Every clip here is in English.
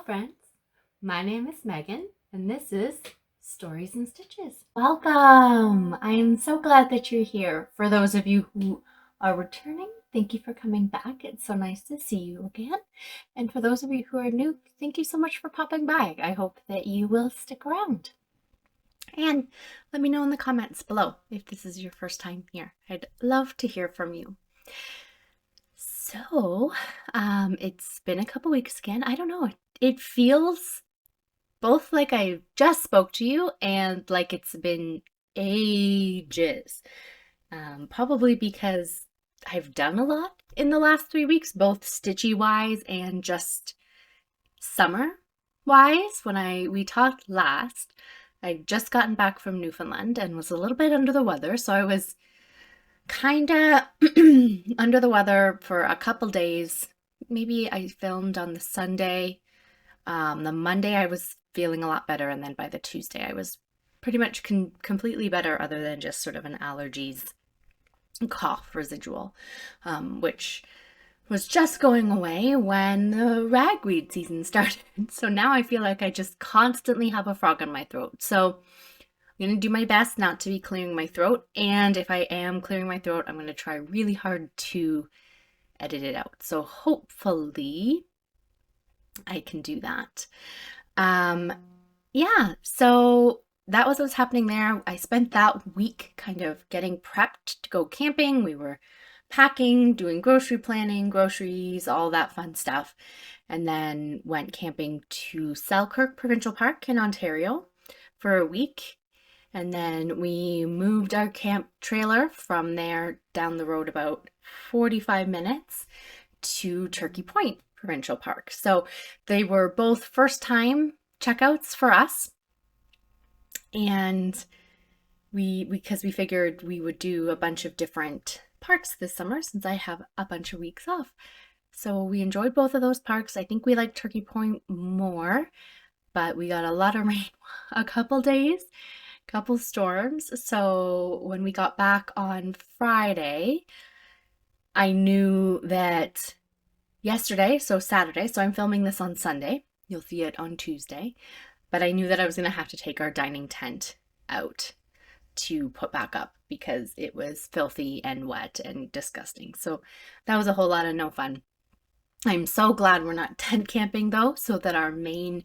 friends. My name is Megan, and this is Stories and Stitches. Welcome! I am so glad that you're here. For those of you who are returning, thank you for coming back. It's so nice to see you again. And for those of you who are new, thank you so much for popping by. I hope that you will stick around. And let me know in the comments below if this is your first time here. I'd love to hear from you. So, it's been a couple weeks again. I don't know. It feels both like I just spoke to you and like it's been ages. Probably because I've done a lot in the last 3 weeks, both stitchy wise and just summer wise. When we talked last, I'd just gotten back from Newfoundland and was a little bit under the weather, so I was kind of under the weather for a couple days. Maybe I filmed on the Sunday. The Monday I was feeling a lot better, and then by the Tuesday I was pretty much completely better, other than just sort of an allergies cough residual, which was just going away when the ragweed season started. So now I feel like I just constantly have a frog in my throat. So I'm going to do my best not to be clearing my throat, and if I am clearing my throat, I'm going to try really hard to edit it out. So hopefully I can do that. Yeah, so that was what's happening there. I spent that week kind of getting prepped to go camping. We were packing, doing grocery planning, groceries, all that fun stuff, and then went camping to Selkirk Provincial Park in Ontario for a week. And then we moved our camp trailer from there down the road about 45 minutes to Turkey Point Provincial Park. So they were both first time checkouts for us. And because we figured we would do a bunch of different parks this summer since I have a bunch of weeks off. So we enjoyed both of those parks. I think we liked Turkey Point more, but we got a lot of rain a couple days. Couple storms. So when we got back on Friday, I knew that yesterday, so Saturday, so I'm filming this on Sunday. You'll see it on Tuesday. But I knew that I was going to have to take our dining tent out to put back up because it was filthy and wet and disgusting. So that was a whole lot of no fun. I'm so glad we're not tent camping though, so that our main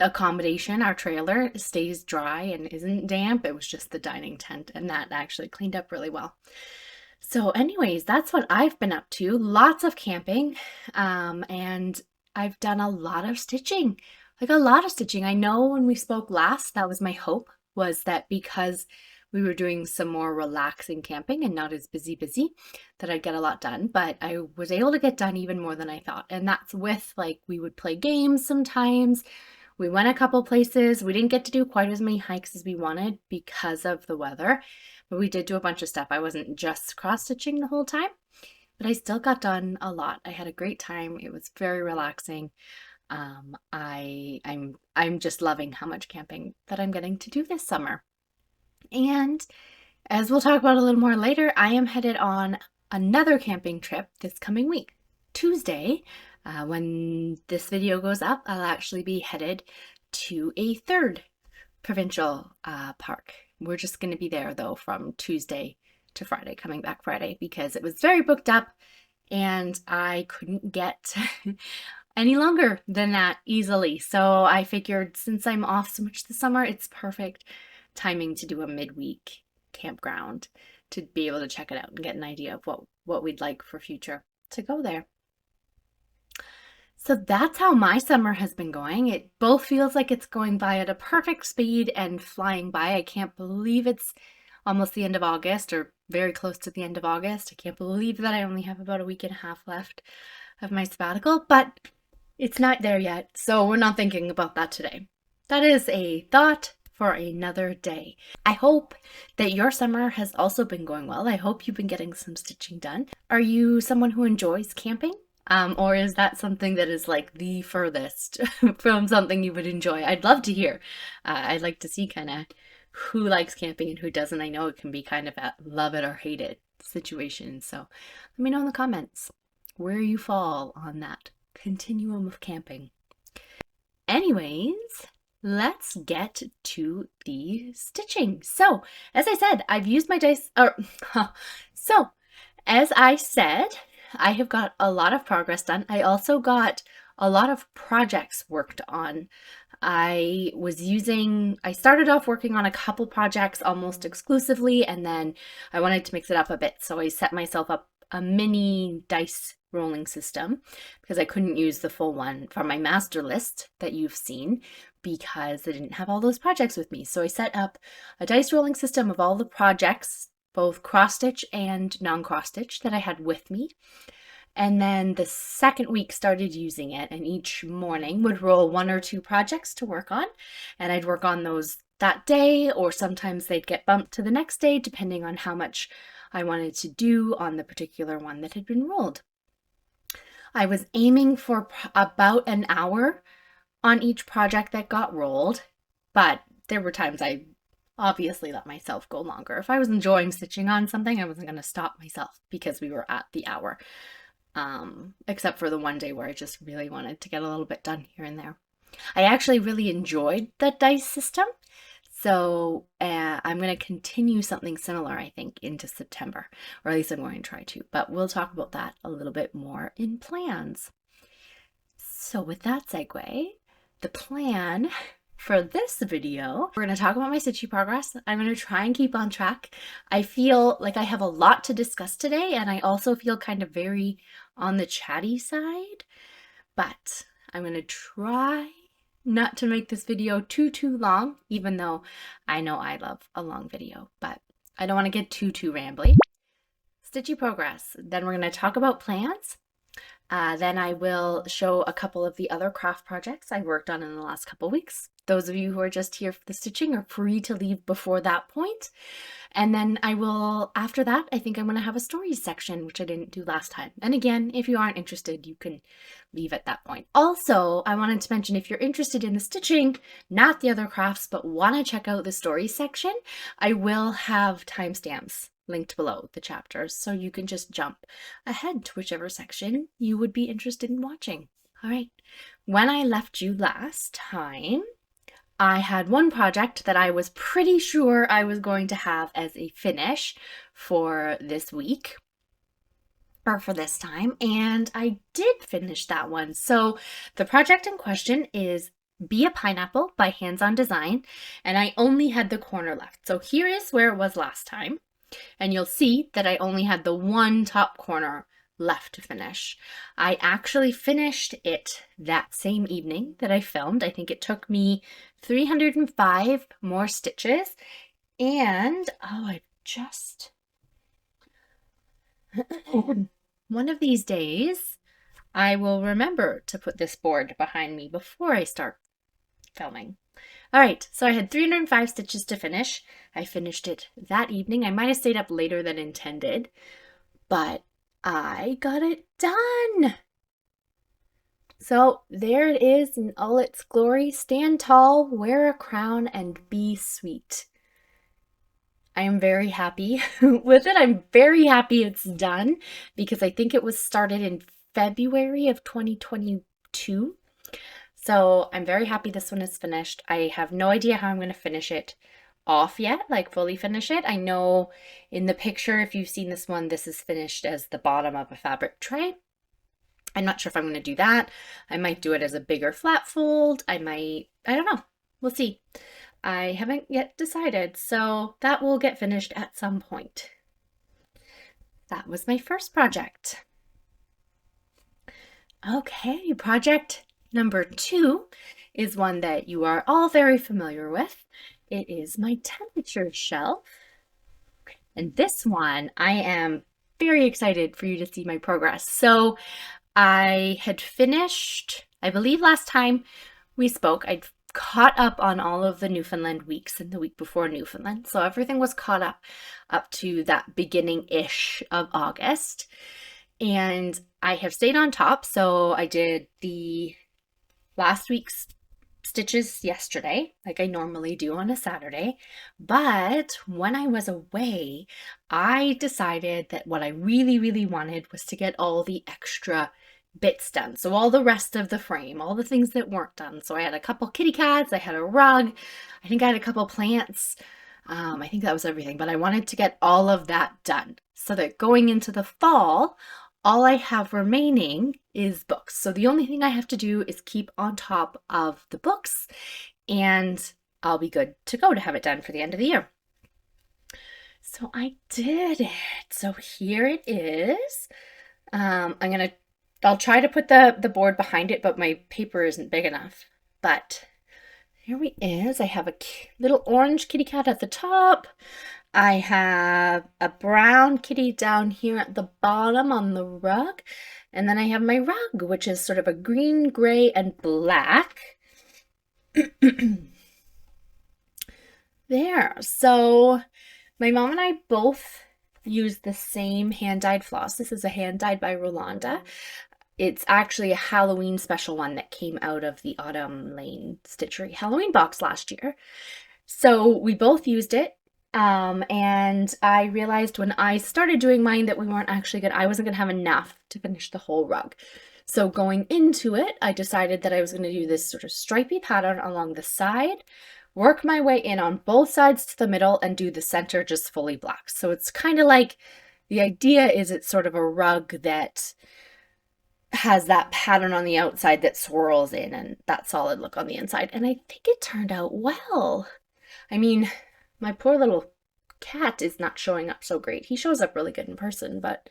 accommodation, our trailer, stays dry and isn't damp. It was just the dining tent, and that actually cleaned up really well. So anyways, that's what I've been up to. Lots of camping, and I've done a lot of stitching, like a lot of stitching. I know when we spoke last, that was my hope, was that because we were doing some more relaxing camping and not as busy, that I'd get a lot done, but I was able to get done even more than I thought. And that's with, like, we would play games sometimes. We went a couple places. We didn't get to do quite as many hikes as we wanted because of the weather, but we did do a bunch of stuff. I wasn't just cross-stitching the whole time, but I still got done a lot. I had a great time. It was very relaxing. I'm just loving how much camping that I'm getting to do this summer. And as we'll talk about a little more later, I am headed on another camping trip this coming week. Tuesday, when this video goes up, I'll actually be headed to a third provincial park. We're just going to be there though from Tuesday to Friday, coming back Friday, because it was very booked up and I couldn't get any longer than that easily. So I figured since I'm off so much this summer, it's perfect timing to do a midweek campground to be able to check it out and get an idea of what we'd like for future to go there. So that's how my summer has been going. It both feels like it's going by at a perfect speed and flying by. I can't believe it's almost the end of August, or very close to the end of August. I can't believe that I only have about a week and a half left of my sabbatical, but it's not there yet, so we're not thinking about that today. That is a thought for another day. I hope that your summer has also been going well. I hope you've been getting some stitching done. Are you someone who enjoys camping? Or is that something that is like the furthest from something you would enjoy? I'd love to hear. I'd like to see kind of who likes camping and who doesn't. I know it can be kind of a love it or hate it situation. So let me know in the comments where you fall on that continuum of camping. anyways, let's get to the stitching. So, as I said, I've used my dice, so as I said, I have got a lot of progress done. I also got a lot of projects worked on. I started off working on a couple projects almost exclusively, and then I wanted to mix it up a bit. So I set myself up a mini dice rolling system because I couldn't use the full one from my master list that you've seen because I didn't have all those projects with me. So I set up a dice rolling system of all the projects, both cross stitch and non-cross stitch, that I had with me. And then the second week started using it, and each morning would roll 1 or 2 projects to work on, and I'd work on those that day, or sometimes they'd get bumped to the next day depending on how much I wanted to do on the particular one that had been rolled. I was aiming for about an hour on each project that got rolled, but there were times I obviously let myself go longer. If I was enjoying stitching on something, I wasn't going to stop myself because we were at the hour. Except for the one day where I just really wanted to get a little bit done here and there. I actually really enjoyed the dice system, so I'm going to continue something similar, I think, into September, or at least I'm going to try to, but we'll talk about that a little bit more in plans. So with that segue, the plan for this video, we're going to talk about my stitching progress. I'm going to try and keep on track. I feel like I have a lot to discuss today, and I also feel kind of very on the chatty side, but I'm going to try not to make this video too long, even though I know I love a long video, but I don't want to get too rambly. Stitchy progress. Then we're going to talk about plans. Then I will show a couple of the other craft projects I worked on in the last couple weeks. Those of you who are just here for the stitching are free to leave before that point. And then I will, after that, I think I'm going to have a stories section, which I didn't do last time. And again, if you aren't interested, you can leave at that point. Also, I wanted to mention if you're interested in the stitching, not the other crafts, but want to check out the stories section, I will have timestamps linked below the chapters, so you can just jump ahead to whichever section you would be interested in watching. All right, when I left you last time, I had one project that I was pretty sure I was going to have as a finish for this week, or for this time, and I did finish that one. So the project in question is Be a Pineapple by Hands On Design, and I only had the corner left. So here is where it was last time. And you'll see that I only had the one top corner left to finish. I actually finished it that same evening that I filmed. I think it took me 305 more stitches. And, one of these days, I will remember to put this board behind me before I start filming. All right, so I had 305 stitches to finish. I finished it that evening. I might have stayed up later than intended, but I got it done. So there it is in all its glory. Stand tall, wear a crown, and be sweet. I am very happy with it. I'm very happy it's done because I think it was started in February of 2022. So I'm very happy this one is finished. I have no idea how I'm going to finish it off yet, like fully finish it. I know in the picture, if you've seen this one, this is finished as the bottom of a fabric tray. I'm not sure if I'm going to do that. I might do it as a bigger flat fold. I don't know. We'll see. I haven't yet decided, so that will get finished at some point. That was my first project. Okay, project number 2 is one that you are all very familiar with. It is my temperature shelf. And this one, I am very excited for you to see my progress. So I had finished, I believe last time we spoke, I'd caught up on all of the Newfoundland weeks and the week before Newfoundland. So everything was caught up to that beginning-ish of August. And I have stayed on top. So I did the last week's stitches yesterday, like I normally do on a Saturday. But when I was away, I decided that what I really wanted was to get all the extra bits done. So all the rest of the frame, all the things that weren't done. So I had a couple kitty cats, I had a rug, I think I had a couple plants. I think that was everything, but I wanted to get all of that done so that going into the fall, all I have remaining is books. So the only thing I have to do is keep on top of the books, and I'll be good to go to have it done for the end of the year. So I did it. So here it is. I'll try to put the board behind it, but my paper isn't big enough. But here he is. I have a little orange kitty cat at the top. I have a brown kitty down here at the bottom on the rug. And then I have my rug, which is sort of a green, gray, and black. There. So my mom and I both use the same hand-dyed floss. This is a hand-dyed by Rolanda. It's actually a Halloween special one that came out of the Autumn Lane Stitchery Halloween box last year. So we both used it. And I realized when I started doing mine that we weren't actually good. I wasn't going to have enough to finish the whole rug. So going into it, I decided that I was going to do this sort of stripy pattern along the side, work my way in on both sides to the middle, and do the center just fully black. So it's kind of like, the idea is it's sort of a rug that has that pattern on the outside that swirls in and that solid look on the inside. And I think it turned out well. I mean, my poor little cat is not showing up so great. He shows up really good in person, but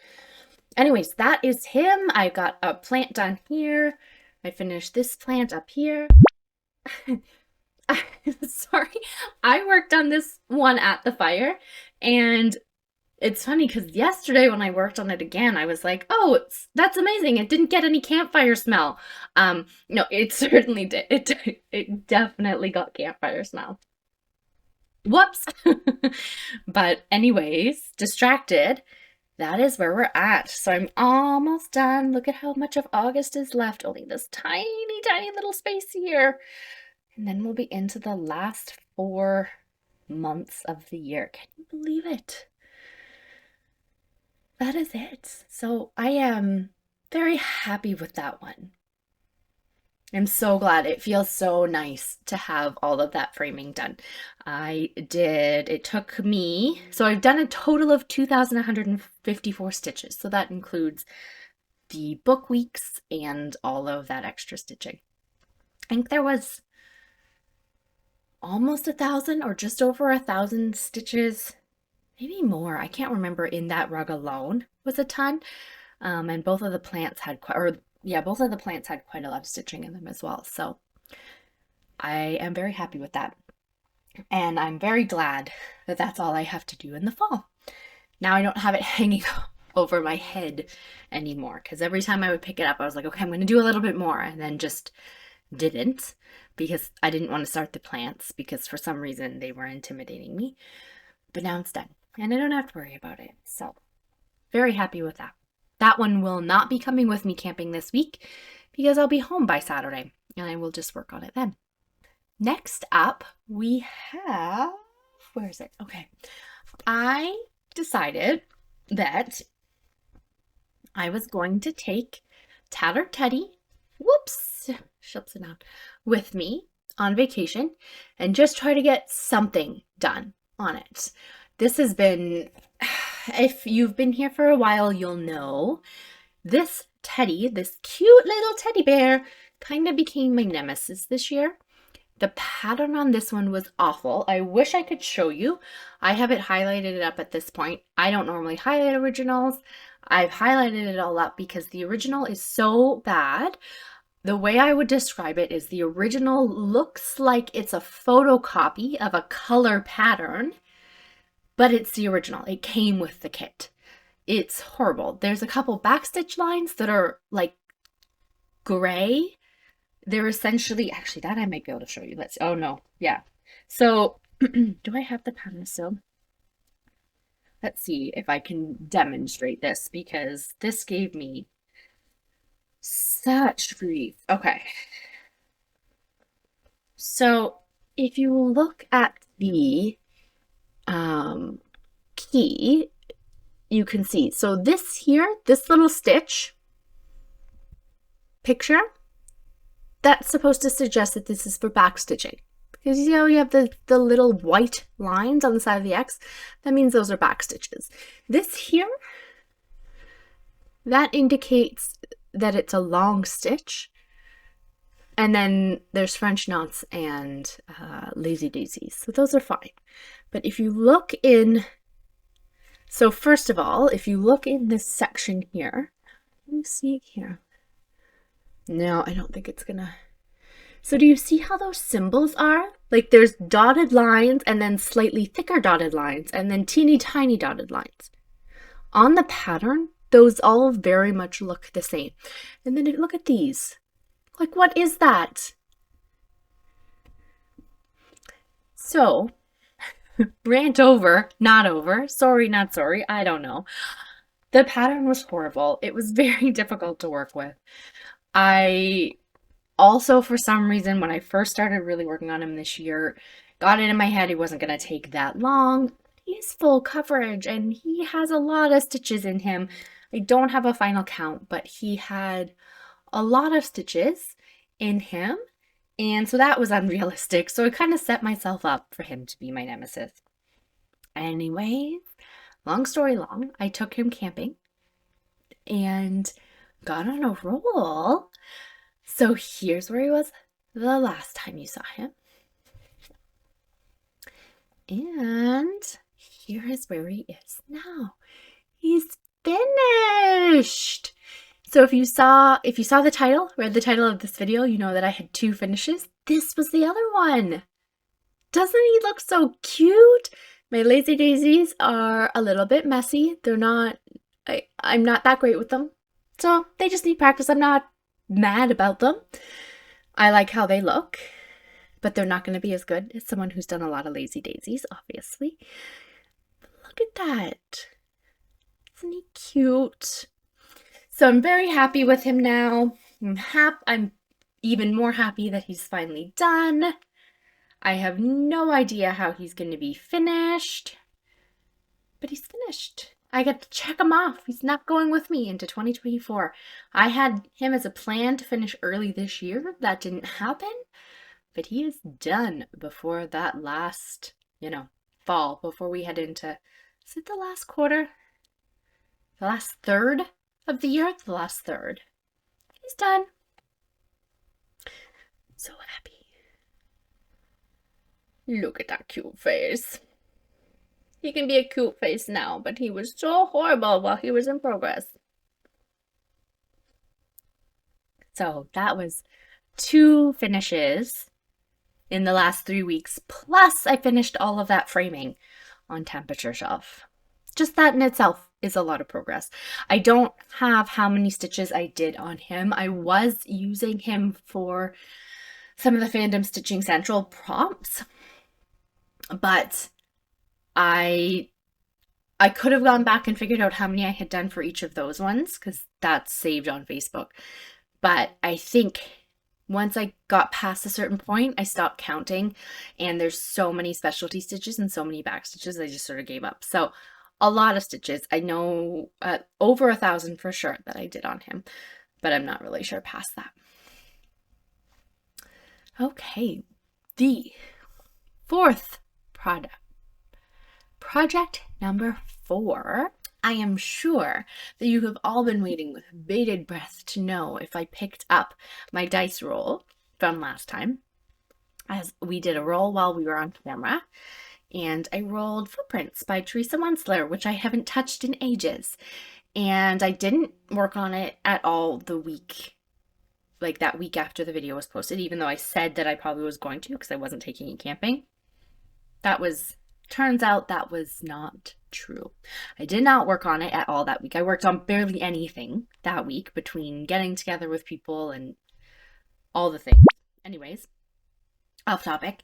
anyways, that is him. I got a plant done here. I finished this plant up here. Sorry, I worked on this one at the fire, and it's funny because yesterday when I worked on it again, I was like, oh, that's amazing. It didn't get any campfire smell. No, it certainly did. It definitely got campfire smell. Whoops. But anyways, distracted. That is where we're at. So I'm almost done. Look at how much of August is left. Only this tiny, tiny little space here. And then we'll be into the last 4 months of the year. Can you believe it? That is it. So I am very happy with that one. I'm so glad. It feels so nice to have all of that framing done. It took me, so I've done a total of 2,154 stitches. So that includes the book weeks and all of that extra stitching. I think there was almost 1,000 or just over 1,000 stitches, maybe more. I can't remember. In that rug alone was a ton. And both of the plants had both of the plants had quite a lot of stitching in them as well. So I am very happy with that. And I'm very glad that that's all I have to do in the fall. Now I don't have it hanging over my head anymore, because every time I would pick it up, I was like, okay, I'm going to do a little bit more, and then just didn't, because I didn't want to start the plants because for some reason they were intimidating me. But now it's done, and I don't have to worry about it. So very happy with that. That one will not be coming with me camping this week because I'll be home by Saturday, and I will just work on it then. Next up, we have, where is it? Okay. I decided that I was going to take Tattered Teddy, with me on vacation and just try to get something done on it. This has been, if you've been here for a while, you'll know this teddy, this cute little teddy bear, kind of became my nemesis this year. The pattern on this one was awful. I wish I could show you. I have it highlighted up at this point. I don't normally highlight originals. I've highlighted it all up because the original is so bad. The way I would describe it is the original looks like it's a photocopy of a color pattern, but it's the original. It came with the kit. It's horrible. There's a couple backstitch lines that are like gray. They're essentially, actually that I might be able to show you. Oh no, yeah. So do I have the pattern still? Let's see if I can demonstrate this, because this gave me such grief. Okay. So if you look at the key, you can see. So this here, this little stitch picture, that's supposed to suggest that this is for backstitching. Because you know, you have the little white lines on the side of the X. That means those are back stitches. This here, that indicates that it's a long stitch. And then there's French knots and lazy daisies. So those are fine. But if you look in, so first of all, if you look in this section here, let me see here. No, I don't think it's gonna. So do you see how those symbols are? Like there's dotted lines and then slightly thicker dotted lines and then teeny tiny dotted lines. On the pattern, those all very much look the same. And then look at these. Like, what is that? So, rant over, not over, sorry, not sorry, I don't know. The pattern was horrible. It was very difficult to work with. I also, for some reason, when I first started really working on him this year, got it in my head it wasn't going to take that long. He's full coverage and he has a lot of stitches in him. I don't have a final count, but he had a lot of stitches in him, and so that was unrealistic. So I kind of set myself up for him to be my nemesis. Anyways, long story long, I took him camping and got on a roll. So here's where he was the last time you saw him. And here is where he is now. He's finished. So if you saw the title, read the title of this video, you know that I had 2 finishes. This was the other one. Doesn't he look so cute? My lazy daisies are a little bit messy. They're not, I'm not that great with them. So they just need practice. I'm not mad about them. I like how they look, but they're not going to be as good as someone who's done a lot of lazy daisies, obviously. Look at that. Isn't he cute? So I'm very happy with him now. I'm even more happy that he's finally done. I have no idea how he's going to be finished, but he's finished. I get to check him off. He's not going with me into 2024. I had him as a plan to finish early this year. That didn't happen, but he is done before that last, fall, before we head into, is it the last quarter? The last third of the year? The last third. He's done. So happy. Look at that cute face. He can be a cute face now, but he was so horrible while he was in progress. So that was 2 finishes in the last 3 weeks. Plus I finished all of that framing on temperature shelf. Just that in itself is a lot of progress. I don't have how many stitches I did on him. I was using him for some of the Fandom Stitching Central prompts, but I could have gone back and figured out how many I had done for each of those ones, because that's saved on Facebook. But I think once I got past a certain point, I stopped counting, and there's so many specialty stitches and so many back stitches, I just sort of gave up. So a lot of stitches. I know over 1,000 for sure that I did on him, but I'm not really sure past that. Okay, the 4th product. Project number 4. I am sure that you have all been waiting with bated breath to know if I picked up my dice roll from last time, as we did a roll while we were on camera, and I rolled Footprints by Teresa Wentzler, which I haven't touched in ages, and I didn't work on it at all the week, like that week after the video was posted, even though I said that I probably was going to because I wasn't taking it camping. Turns out that was not true. I did not work on it at all that week. I worked on barely anything that week between getting together with people and all the things. Anyways, off topic.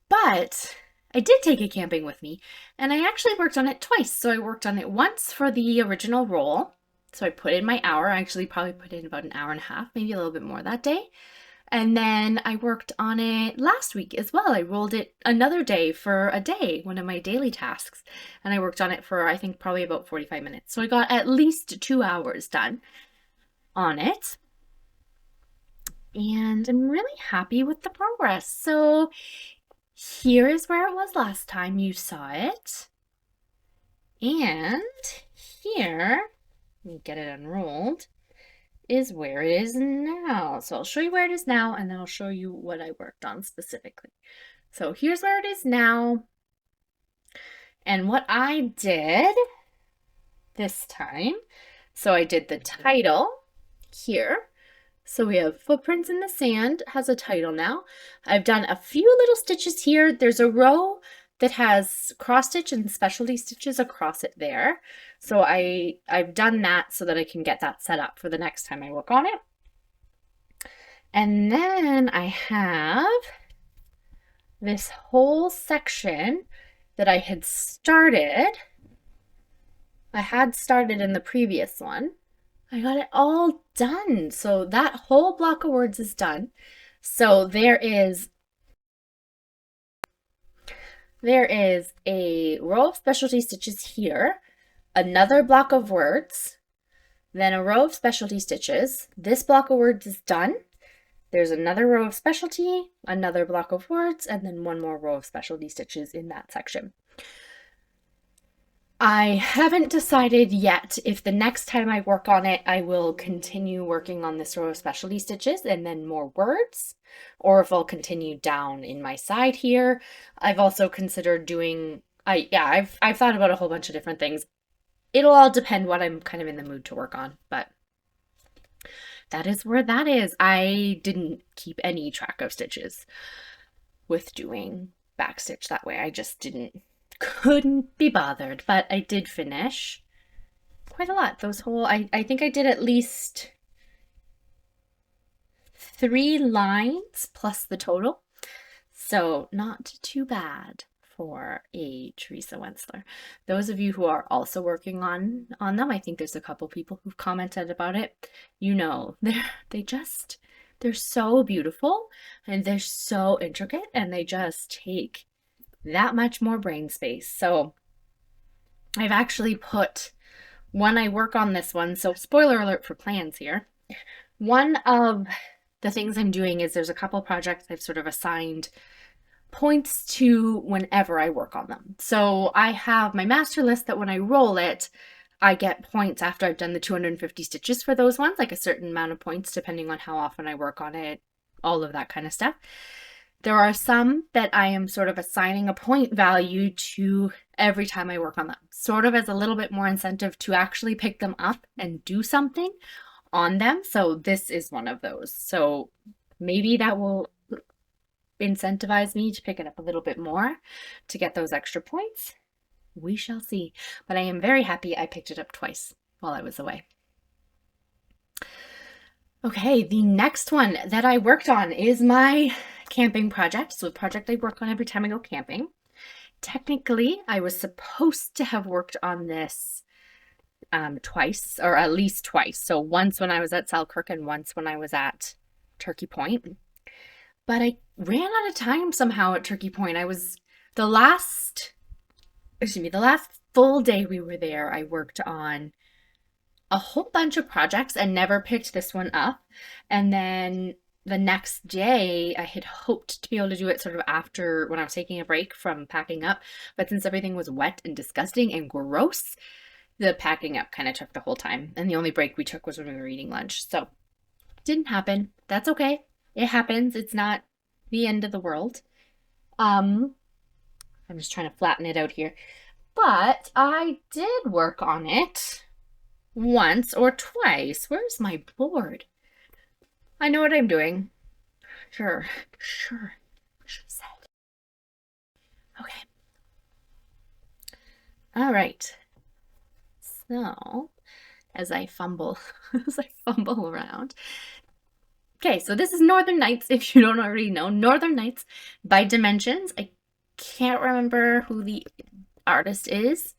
But I did take it camping with me, and I actually worked on it twice. So I worked on it once for the original roll. So I put in my hour. I actually probably put in about an hour and a half, maybe a little bit more that day. And then I worked on it last week as well. I rolled it another day for a day, one of my daily tasks. And I worked on it for, I think, probably about 45 minutes. So I got at least 2 hours done on it. and I'm really happy with the progress. So here is where it was last time you saw it. And here, let me get it unrolled, is where it is now. So I'll show you where it is now, and then I'll show you what I worked on specifically. So here's where it is now. And what I did this time, so I did the title here. So we have Footprints in the Sand has a title now. I've done a few little stitches here. There's a row that has cross stitch and specialty stitches across it there. So I've done that so that I can get that set up for the next time I work on it. And then I have this whole section that I had started. I had started in the previous one. I got it all done. So that whole block of words is done. So there is a row of specialty stitches here, another block of words, then a row of specialty stitches. This block of words is done. There's another row of specialty, another block of words, and then one more row of specialty stitches in that section. I haven't decided yet if the next time I work on it, I will continue working on this row of specialty stitches and then more words, or if I'll continue down in my side here. I've also considered doing, I've thought about a whole bunch of different things. It'll all depend what I'm kind of in the mood to work on, but that is where that is. I didn't keep any track of stitches with doing backstitch that way. I just couldn't be bothered, but I did finish quite a lot. Those whole, I think I did at least 3 lines plus the total. So not too bad for a Teresa Wentzler. Those of you who are also working on them, I think there's a couple people who've commented about it. You know, they're so beautiful and they're so intricate and they just take that much more brain space. So I've actually put, when I work on this one, so spoiler alert for plans here, one of the things I'm doing is there's a couple projects I've sort of assigned points to whenever I work on them. So I have my master list that when I roll it, I get points after I've done the 250 stitches for those ones, like a certain amount of points depending on how often I work on it, all of that kind of stuff. There are some that I am sort of assigning a point value to every time I work on them, sort of as a little bit more incentive to actually pick them up and do something on them. So this is one of those. So maybe that will incentivize me to pick it up a little bit more to get those extra points. We shall see. But I am very happy I picked it up twice while I was away. Okay, the next one that I worked on is my camping project. So a project I work on every time I go camping. Technically, I was supposed to have worked on this twice, or at least twice. So once when I was at Selkirk and once when I was at Turkey Point. But I ran out of time somehow at Turkey Point. The last full day we were there, I worked on a whole bunch of projects and never picked this one up. And then the next day, I had hoped to be able to do it sort of after when I was taking a break from packing up. But since everything was wet and disgusting and gross, the packing up kind of took the whole time. And the only break we took was when we were eating lunch. So it didn't happen. That's okay. It happens. It's not the end of the world. I'm just trying to flatten it out here. But I did work on it once or twice. Where's my board? I know what I'm doing. Sure, she said. Okay. All right. So, as I fumble around. Okay, so this is Northern Nights, if you don't already know. Northern Nights by Dimensions. I can't remember who the artist is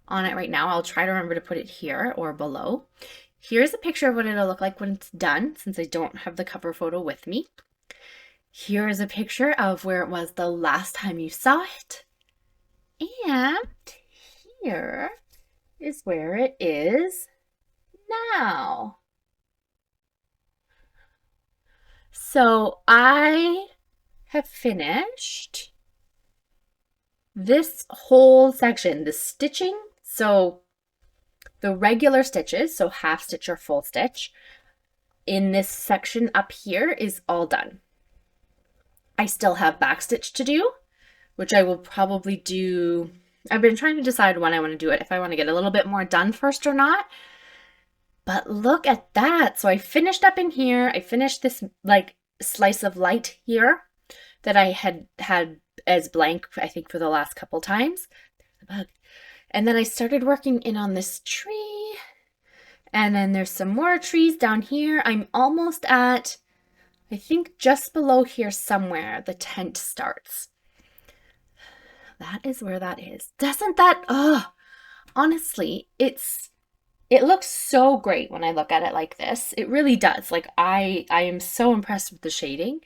on it right now. I'll try to remember to put it here or below. Here's a picture of what it'll look like when it's done, since I don't have the cover photo with me. Here is a picture of where it was the last time you saw it. And here is where it is now. So I have finished this whole section, the stitching. So the regular stitches, so half stitch or full stitch, in this section up here is all done. I still have back stitch to do, which I will probably do. I've been trying to decide when I want to do it, if I want to get a little bit more done first or not. But look at that. So I finished up in here. I finished this like slice of light here that I had as blank, I think, for the last couple times. There's a bug. And then I started working in on this tree. And then there's some more trees down here. I'm almost at, I think just below here somewhere, the tent starts. That is where that is. Doesn't that, honestly, it looks so great when I look at it like this. It really does. Like I am so impressed with the shading.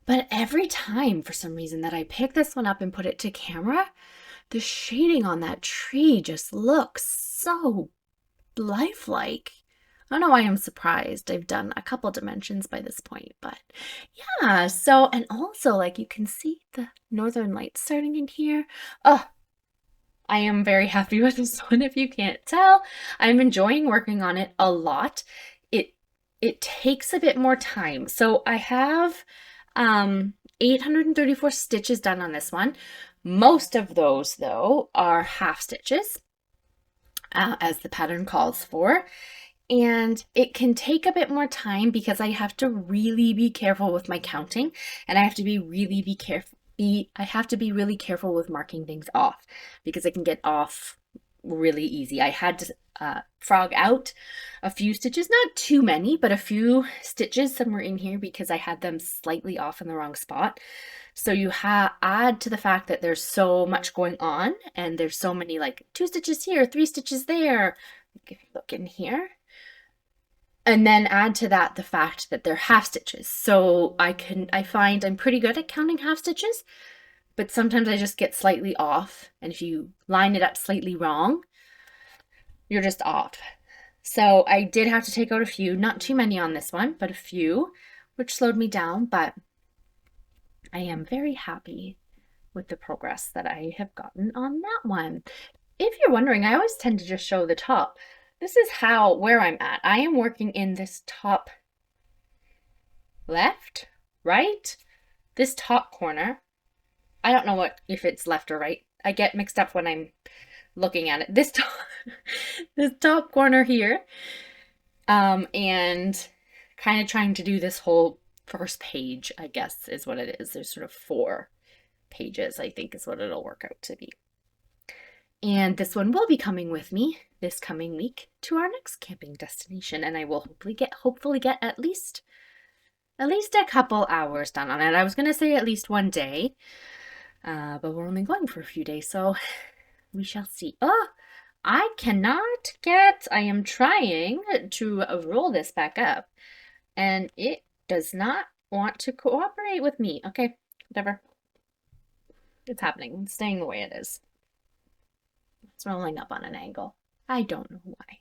But every time, for some reason, that I pick this one up and put it to camera, the shading on that tree just looks so lifelike. I don't know why I'm surprised. I've done a couple dimensions by this point, but yeah. So, and also, like, you can see the northern lights starting in here. Oh, I am very happy with this one, if you can't tell. I'm enjoying working on it a lot. It takes a bit more time. So I have 834 stitches done on this one. Most of those, though, are half stitches, as the pattern calls for. And it can take a bit more time because I have to really be careful with my counting, and I have to be really careful with marking things off, because I can get off really easy. I had to frog out a few stitches, not too many, but a few stitches somewhere in here because I had them slightly off in the wrong spot. So you add to the fact that there's so much going on, and there's so many, like 2 stitches here, 3 stitches there. If you look in here, and then add to that the fact that they're half stitches. So I find I'm pretty good at counting half stitches, but sometimes I just get slightly off. And if you line it up slightly wrong, you're just off. So I did have to take out a few, not too many on this one, but a few, which slowed me down. But I am very happy with the progress that I have gotten on that one. If you're wondering, I always tend to just show the top. This is where I'm at. I am working in this top left, right, this top corner. I don't know if it's left or right. I get mixed up when I'm looking at it. This top corner here, and kind of trying to do this whole first page, I guess is what it is. There's sort of 4 pages, I think, is what it'll work out to be. And this one will be coming with me this coming week to our next camping destination, and I will hopefully get at least a couple hours done on it. I was gonna say at least one day, but we're only going for a few days, so we shall see. Oh, I am trying to roll this back up, and it does not want to cooperate with me. Okay, whatever. It's happening. It's staying the way it is. It's rolling up on an angle. I don't know why.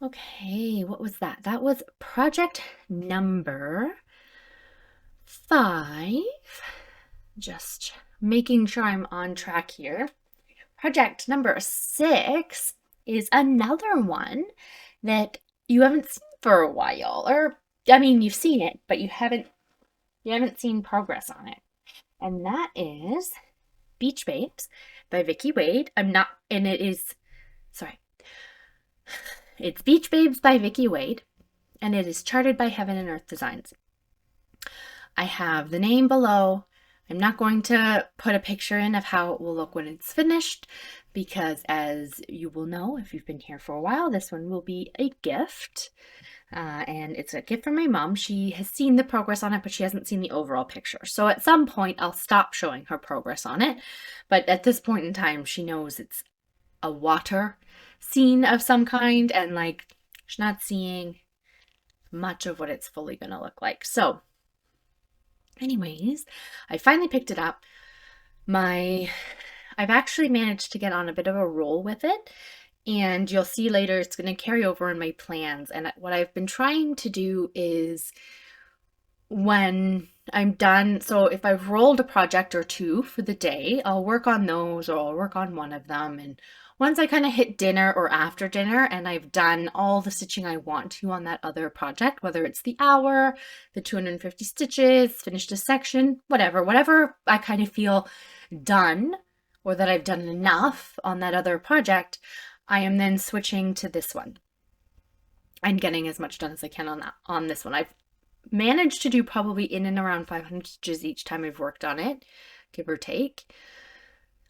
Okay, what was that? That was project number 5. Just making sure I'm on track here. Project number 6 is another one that you haven't seen for a while. Or, I mean, you've seen it, but you haven't seen progress on it. And that is Beach Babes by Vicki Wade. It's Beach Babes by Vicki Wade, and it is charted by Heaven and Earth Designs. I have the name below. I'm not going to put a picture in of how it will look when it's finished, because as you will know, if you've been here for a while, this one will be a gift. And it's a gift from my mom. She has seen the progress on it, but she hasn't seen the overall picture. So at some point, I'll stop showing her progress on it. But at this point in time, she knows it's a water scene of some kind, and like she's not seeing much of what it's fully going to look like. So anyways, I finally picked it up. I've actually managed to get on a bit of a roll with it, and you'll see later it's going to carry over in my plans. And what I've been trying to do is when I'm done, so if I've rolled a project or two for the day, I'll work on those or I'll work on one of them. And once I kind of hit dinner or after dinner and I've done all the stitching I want to on that other project, whether it's the hour, the 250 stitches, finished a section, whatever I kind of feel done or that I've done enough on that other project, I am then switching to this one and getting as much done as I can on this one. I've managed to do probably in and around 500 stitches each time I've worked on it, give or take.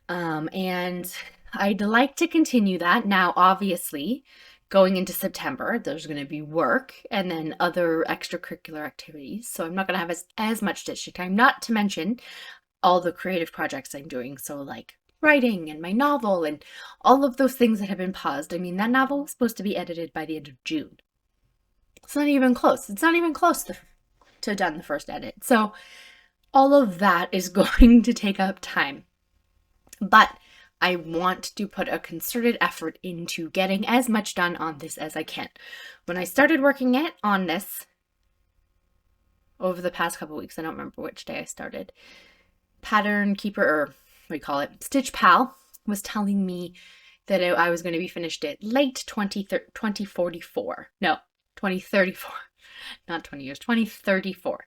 And I'd like to continue that. Now, obviously, going into September, there's going to be work and then other extracurricular activities. So I'm not going to have as much stitching time, not to mention all the creative projects I'm doing. So like writing and my novel and all of those things that have been paused. I mean, that novel was supposed to be edited by the end of June. It's not even close. It's not even close to done the first edit. So all of that is going to take up time. But I want to put a concerted effort into getting as much done on this as I can. When I started working on this over the past couple weeks, I don't remember which day I started, Pattern Keeper, or what do you call it, Stitch Pal was telling me that I was going to be finished at late 2044. No, 2034. Not 20 years, 2034.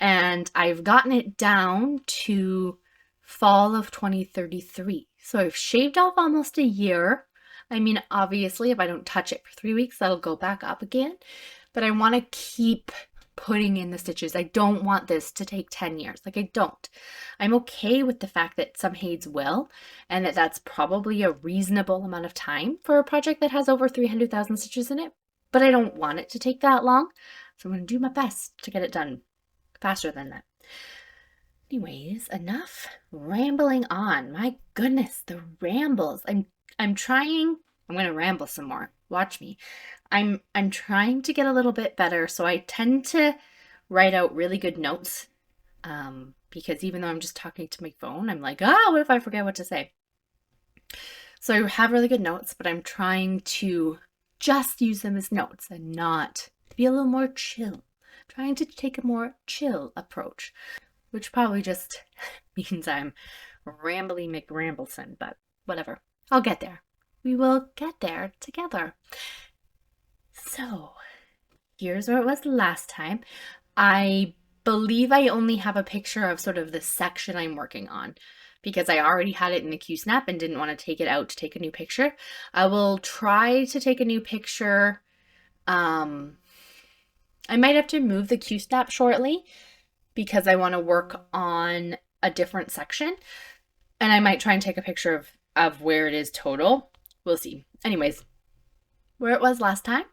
And I've gotten it down to fall of 2033. So I've shaved off almost a year. I mean, obviously, if I don't touch it for 3 weeks, that'll go back up again. But I want to keep putting in the stitches. I don't want this to take 10 years. Like, I don't. I'm okay with the fact that some HAEDs will, and that's probably a reasonable amount of time for a project that has over 300,000 stitches in it. But I don't want it to take that long. So I'm going to do my best to get it done faster than that. Anyways, enough rambling on. My goodness, the rambles. I'm trying. I'm going to ramble some more. Watch me. I'm trying to get a little bit better. So I tend to write out really good notes. Because even though I'm just talking to my phone, I'm like, what if I forget what to say? So I have really good notes, but I'm trying to just use them as notes and not be a little more chill. Trying to take a more chill approach, which probably just means I'm rambly McRambleson, but whatever. I'll get there. We will get there together. So here's where it was last time. I believe I only have a picture of sort of the section I'm working on because I already had it in the Q-snap and didn't want to take it out to take a new picture. I will try to take a new picture. I might have to move the Q-snap shortly because I want to work on a different section. And I might try and take a picture of where it is total. We'll see. Anyways, where it was last time.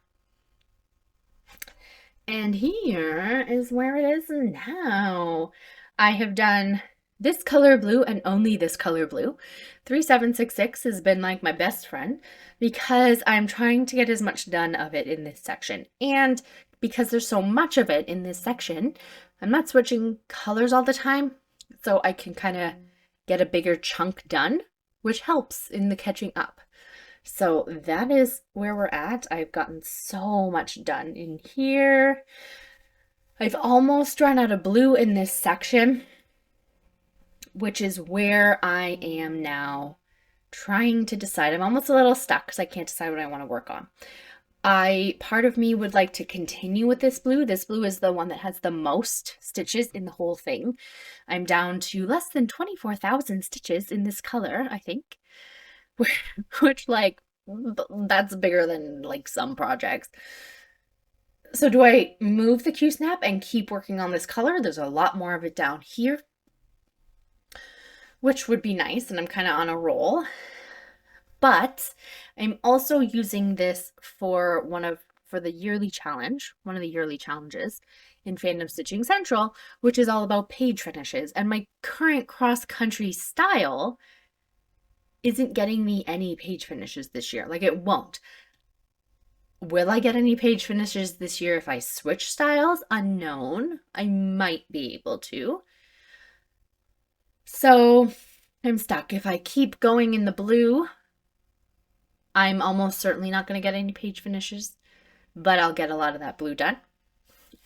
And here is where it is now. I have done this color blue and only this color blue. 3766 has been like my best friend because I'm trying to get as much done of it in this section. And because there's so much of it in this section, I'm not switching colors all the time. So I can kind of get a bigger chunk done, which helps in the catching up. So that is where we're at. I've gotten so much done in here. I've almost run out of blue in this section, which is where I am now trying to decide. I'm almost a little stuck because I can't decide what I want to work on. Part of me would like to continue with this blue. This blue is the one that has the most stitches in the whole thing. I'm down to less than 24,000 stitches in this color, I think. Which, like, that's bigger than, like, some projects. So do I move the Q-snap and keep working on this color? There's a lot more of it down here, which would be nice, and I'm kind of on a roll. But I'm also using this for the yearly challenge, one of the yearly challenges in Fandom Stitching Central, which is all about page finishes. And my current cross-country style isn't getting me any page finishes this year. Like, it won't. Will I get any page finishes this year if I switch styles? Unknown. I might be able to. So I'm stuck. If I keep going in the blue, I'm almost certainly not going to get any page finishes, but I'll get a lot of that blue done.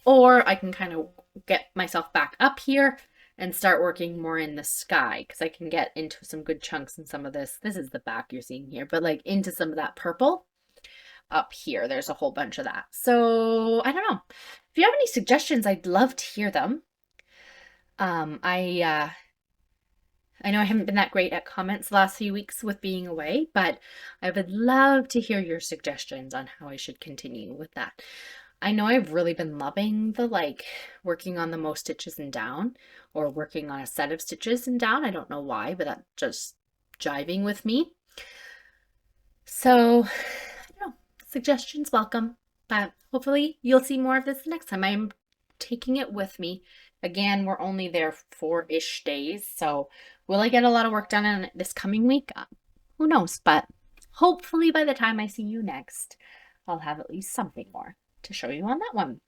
or I can kind of get myself back up here and start working more in the sky, because I can get into some good chunks in some of this. This is the back you're seeing here, but like into some of that purple up here. There's a whole bunch of that. So I don't know. If you have any suggestions, I'd love to hear them. I know I haven't been that great at comments the last few weeks with being away, but I would love to hear your suggestions on how I should continue with that. I know I've really been loving the like working on the most stitches and down, or working on a set of stitches and down. I don't know why, but that's just jiving with me. So, I don't know, suggestions welcome, but hopefully you'll see more of this next time. I'm taking it with me. Again, we're only there 4-ish days, so will I get a lot of work done in this coming week? Who knows, but hopefully by the time I see you next, I'll have at least something more to show you on that one.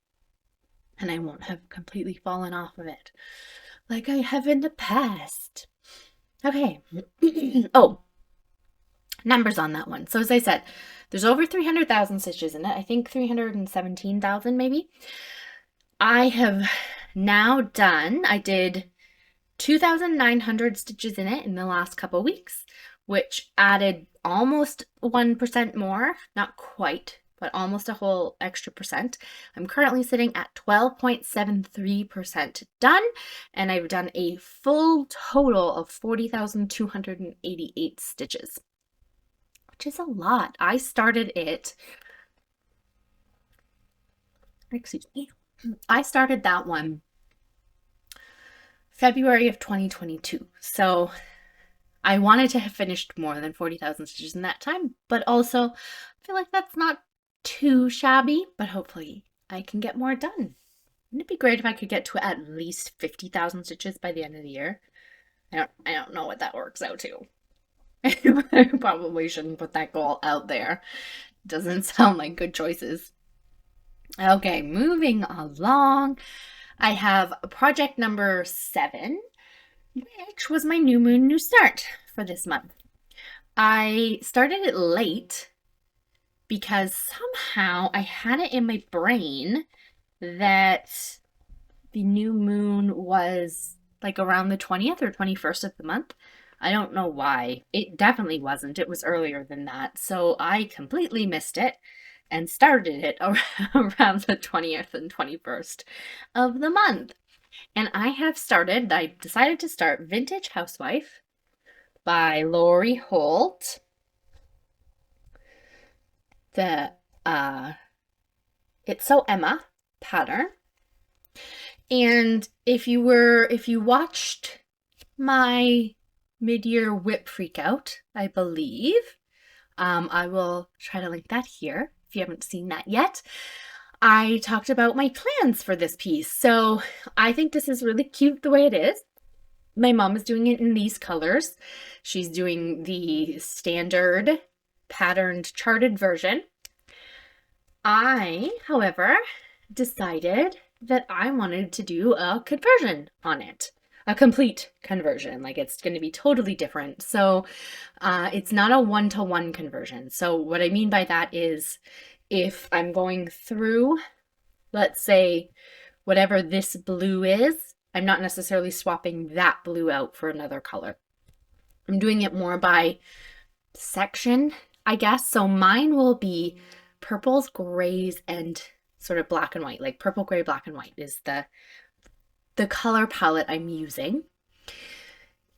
And I won't have completely fallen off of it like I have in the past. Okay. Oh, numbers on that one. So as I said, there's over 300,000 stitches in it. I think 317,000 maybe. I have now done, I did 2,900 stitches in it in the last couple weeks, which added almost 1% more, not quite, but almost a whole extra percent. I'm currently sitting at 12.73% done, and I've done a full total of 40,288 stitches, which is a lot. I started it, excuse me, I started that one February of 2022. So I wanted to have finished more than 40,000 stitches in that time, but also I feel like that's not too shabby, but hopefully I can get more done. Wouldn't it be great if I could get to at least 50,000 stitches by the end of the year? I don't know what that works out to. I probably shouldn't put that goal out there. Doesn't sound like good choices. Okay, moving along. I have project number 7, which was my new moon, new start for this month. I started it late because somehow I had it in my brain that the new moon was like around the 20th or 21st of the month. I don't know why. It definitely wasn't. It was earlier than that. So I completely missed it and started it around the 20th and 21st of the month. And I decided to start Vintage Housewife by Holt. The It's So Emma pattern. And if you watched my mid-year whip freak out, I believe, I will try to link that here if you haven't seen that yet. I talked about my plans for this piece. So I think this is really cute the way it is. My mom is doing it in these colors. She's doing the standard patterned charted version. I, however, decided that I wanted to do a conversion on it. A complete conversion, like it's going to be totally different. So it's not a one-to-one conversion. So what I mean by that is if I'm going through, let's say, whatever this blue is, I'm not necessarily swapping that blue out for another color. I'm doing it more by section, I guess. So mine will be purples, grays, and sort of black and white. Like purple, gray, black, and white is the color palette I'm using.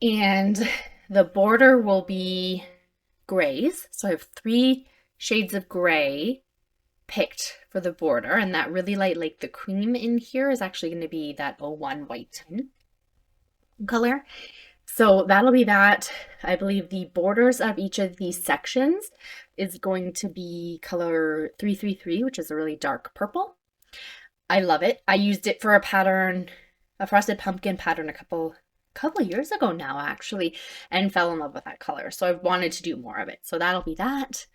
And the border will be grays. So I have 3 shades of gray picked for the border, and that really light, like the cream in here, is actually going to be that 01 white color. So that'll be that. I believe the borders of each of these sections is going to be color 333, which is a really dark purple. I love it. I used it for a pattern, a frosted pumpkin pattern a couple years ago now, actually, and fell in love with that color. So I wanted to do more of it. So that'll be that.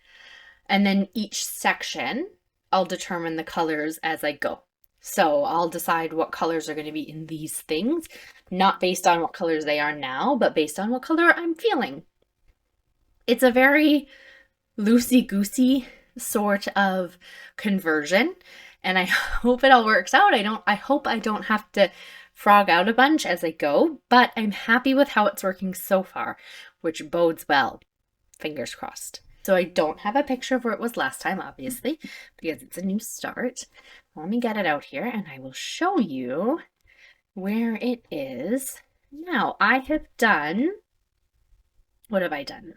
And then each section, I'll determine the colors as I go. So I'll decide what colors are going to be in these things, not based on what colors they are now, but based on what color I'm feeling. It's a very loosey-goosey sort of conversion. and I hope it all works out. I hope I don't have to frog out a bunch as I go, but I'm happy with how it's working so far, which bodes well. Fingers crossed. So I don't have a picture of where it was last time, obviously, because it's a new start. Let me get it out here and I will show you where it is. Now, I have done, what have I done?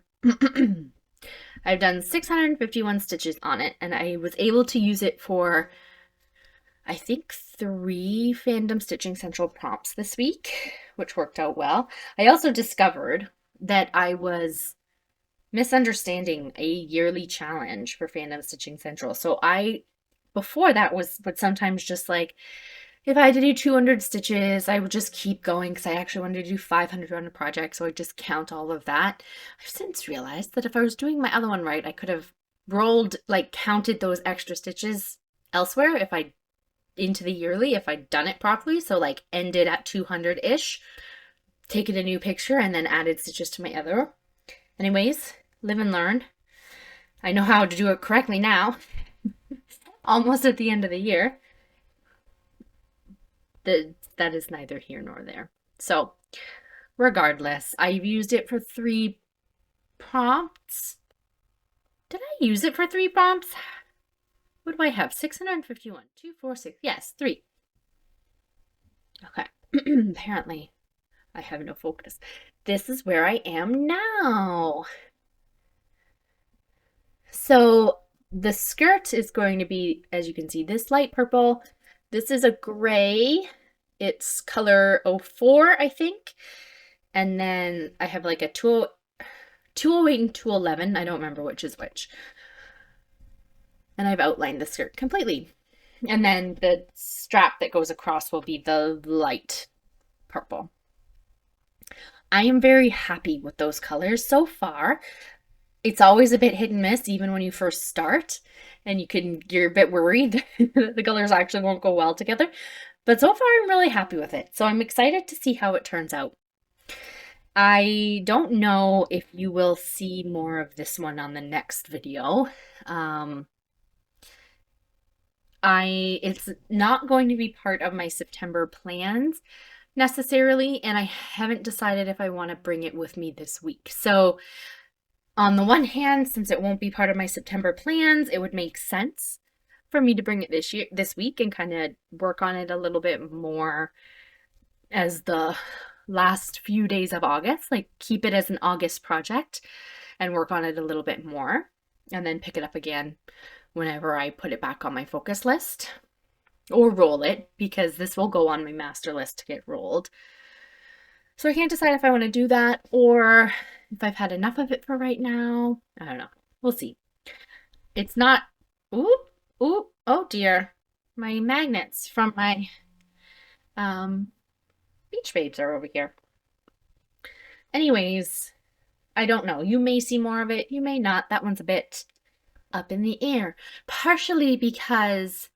I've done 651 stitches on it, and I was able to use it for, I think, 3 Fandom Stitching Central prompts this week, which worked out well. I also discovered that I was misunderstanding a yearly challenge for Fandom Stitching Central. So before that would sometimes just like, if I had to do 200 stitches, I would just keep going because I actually wanted to do 500 on a project, so I'd just count all of that. I've since realized that if I was doing my other one right, I could have counted those extra stitches elsewhere into the yearly if I'd done it properly. So like ended at 200-ish, taken a new picture, and then added stitches to my other. Anyways, live and learn. I know how to do it correctly now, almost at the end of the year. That is neither here nor there. So regardless, I've used it for 3 prompts. Did I use it for 3 prompts? What do I have? 651, 2, 4, 6. Yes, 3. Okay. Apparently, I have no focus. This is where I am now. So the skirt is going to be, as you can see, this light purple. This is a gray. It's color 04, I think. And then I have like a 208 and 211. I don't remember which is which. And I've outlined the skirt completely. And then the strap that goes across will be the light purple. I am very happy with those colors so far. It's always a bit hit and miss, even when you first start, and you're a bit worried that the colors actually won't go well together. But so far, I'm really happy with it. So I'm excited to see how it turns out. I don't know if you will see more of this one on the next video. It's not going to be part of my September plans necessarily, and I haven't decided if I want to bring it with me this week. So on the one hand, since it won't be part of my September plans, it would make sense for me to bring it this week and kind of work on it a little bit more as the last few days of August, like keep it as an August project and work on it a little bit more, and then pick it up again whenever I put it back on my focus list or roll it, because this will go on my master list to get rolled. So I can't decide if I want to do that or if I've had enough of it for right now. I don't know. We'll see. It's not, ooh, oh dear. My magnets from my Beach Babes are over here. Anyways, I don't know. You may see more of it. You may not. That one's a bit up in the air. Partially because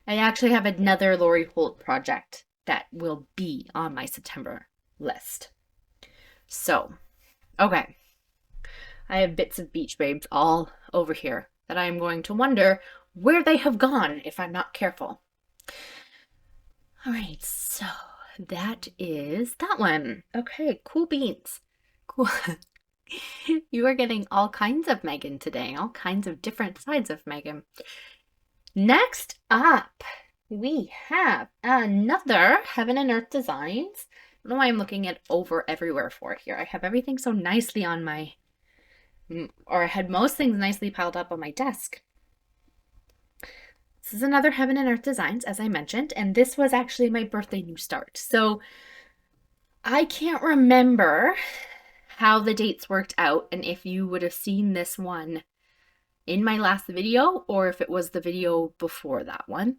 I actually have another Lori Holt project that will be on my September list. So, okay. I have bits of Beach Babes all over here that I am going to wonder where they have gone if I'm not careful. All right, so that is that one. Okay, cool beans. Cool. You are getting all kinds of Megan today, all kinds of different sides of Megan. Next up, we have another Heaven and Earth Designs. I don't know why I'm looking at over everywhere for it here. I have everything so nicely on my, or I had most things nicely piled up on my desk. This is another Heaven and Earth Designs, as I mentioned, and this was actually my birthday new start. So I can't remember how the dates worked out and if you would have seen this one in my last video or if it was the video before that one.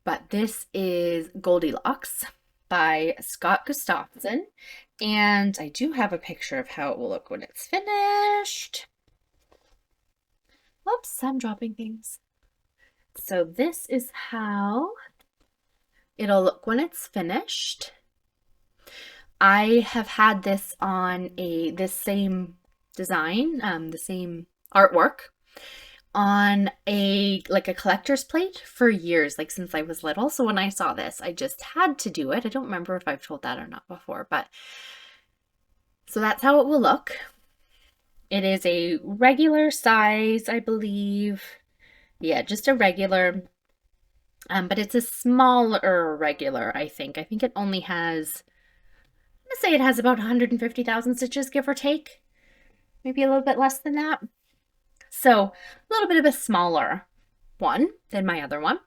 But this is Goldilocks by Scot Gustafson, and I do have a picture of how it will look when it's finished. Oops, I'm dropping things. So this is how it'll look when it's finished. I have had this on this same design, the same artwork on a collector's plate for years, like since I was little. So when I saw this, I just had to do it. I don't remember if I've told that or not before, but so that's how it will look. It is a regular size, I believe. Yeah, just a regular, but it's a smaller regular, I think. I think it only has, I'm gonna say it has about 150,000 stitches, give or take. Maybe a little bit less than that. So a little bit of a smaller one than my other one.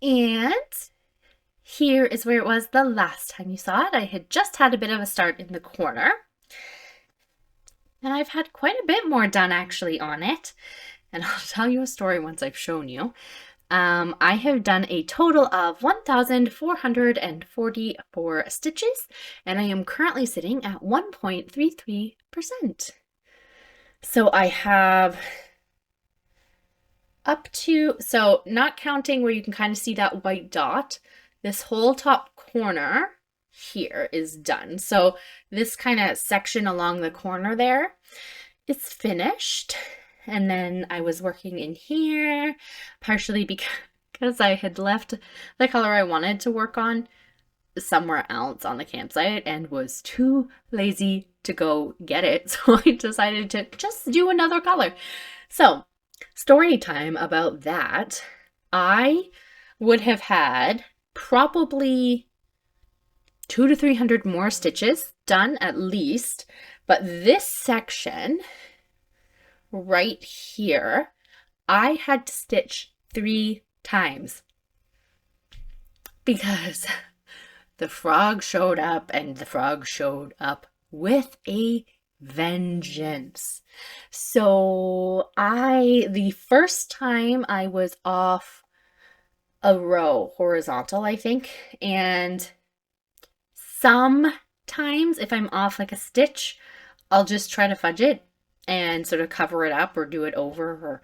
And here is where it was the last time you saw it. I had just had a bit of a start in the corner. And I've had quite a bit more done actually on it. And I'll tell you a story once I've shown you. I have done a total of 1,444 stitches, and I am currently sitting at 1.33%. So I have up to, so not counting where you can kind of see that white dot, this whole top corner here is done. So this kind of section along the corner there is finished. And then I was working in here, partially because I had left the color I wanted to work on somewhere else on the campsite and was too lazy to go get it. So I decided to just do another color. So story time about that. I would have had probably 200 to 300 more stitches done at least, but this section right here, I had to stitch 3 times because the frog showed up, and the frog showed up with a vengeance. So the first time I was off a row horizontal, I think, and sometimes if I'm off like a stitch, I'll just try to fudge it and sort of cover it up or do it over, or,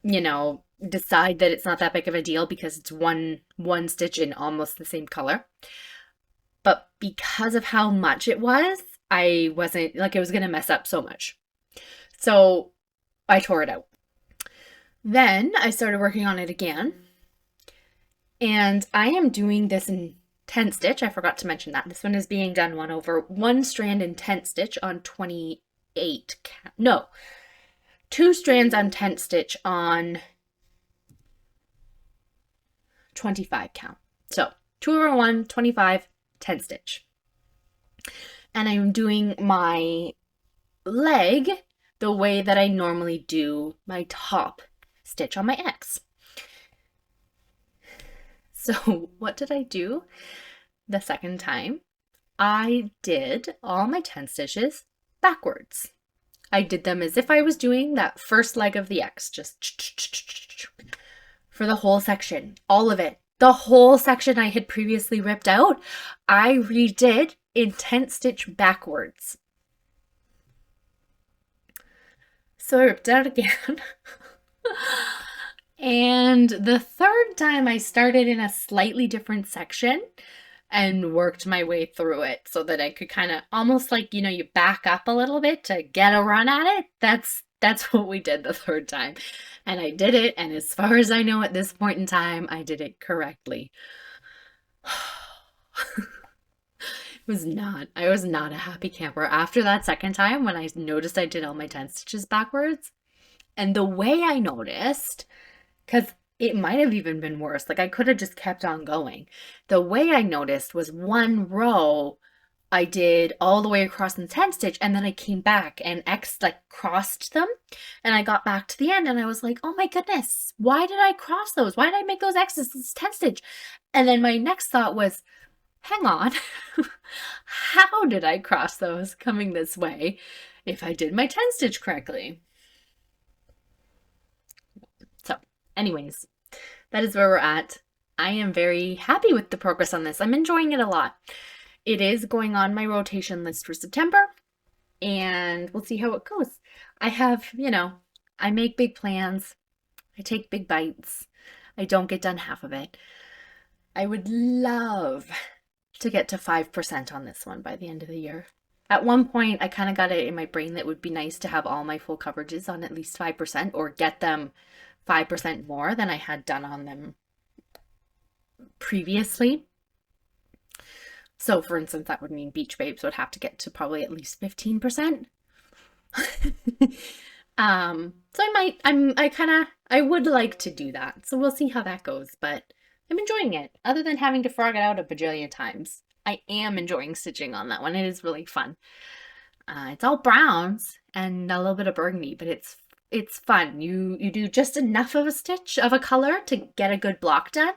you know, decide that it's not that big of a deal because it's one stitch in almost the same color. But because of how much it was, I wasn't, like, it was going to mess up so much. So I tore it out. Then I started working on it again. And I am doing this in 10 stitch. I forgot to mention that. This one is being done one strand in 10 stitch on 28 count. No, 2 strands on 10 stitch on 25 count. So 2 over 1, 25, 10 stitch. And I'm doing my leg the way that I normally do my top stitch on my X. So what did I do the second time? I did all my 10 stitches backwards. I did them as if I was doing that first leg of the X, just for the whole section, all of it. The whole section I had previously ripped out, I redid in 10 stitch backwards. So I ripped it out again. And the third time I started in a slightly different section and worked my way through it so that I could kind of almost like, you know, you back up a little bit to get a run at it. That's what we did the third time. And I did it, and as far as I know at this point in time, I did it correctly. I was not a happy camper after that second time when I noticed I did all my 10 stitches backwards. And the way I noticed, because it might have even been worse, like I could have just kept on going. The way I noticed was one row I did all the way across in 10 stitch, and then I came back and crossed them, and I got back to the end and I was like, oh my goodness, why did I cross those? Why did I make those X's? It's 10 stitch. And then my next thought was, hang on, how did I cross those coming this way if I did my 10 stitch correctly? So anyways, that is where we're at. I am very happy with the progress on this. I'm enjoying it a lot. It is going on my rotation list for September, and we'll see how it goes. I have, you know, I make big plans. I take big bites. I don't get done half of it. I would love to get to 5% on this one by the end of the year. At one point, I kind of got it in my brain that it would be nice to have all my full coverages on at least 5% or get them 5% more than I had done on them previously. So, for instance, that would mean Beach Babes would have to get to probably at least 15%. So I would like to do that. So we'll see how that goes, but I'm enjoying it. Other than having to frog it out a bajillion times, I am enjoying stitching on that one. It is really fun. It's all browns and a little bit of burgundy, but it's fun. You do just enough of a stitch of a color to get a good block done,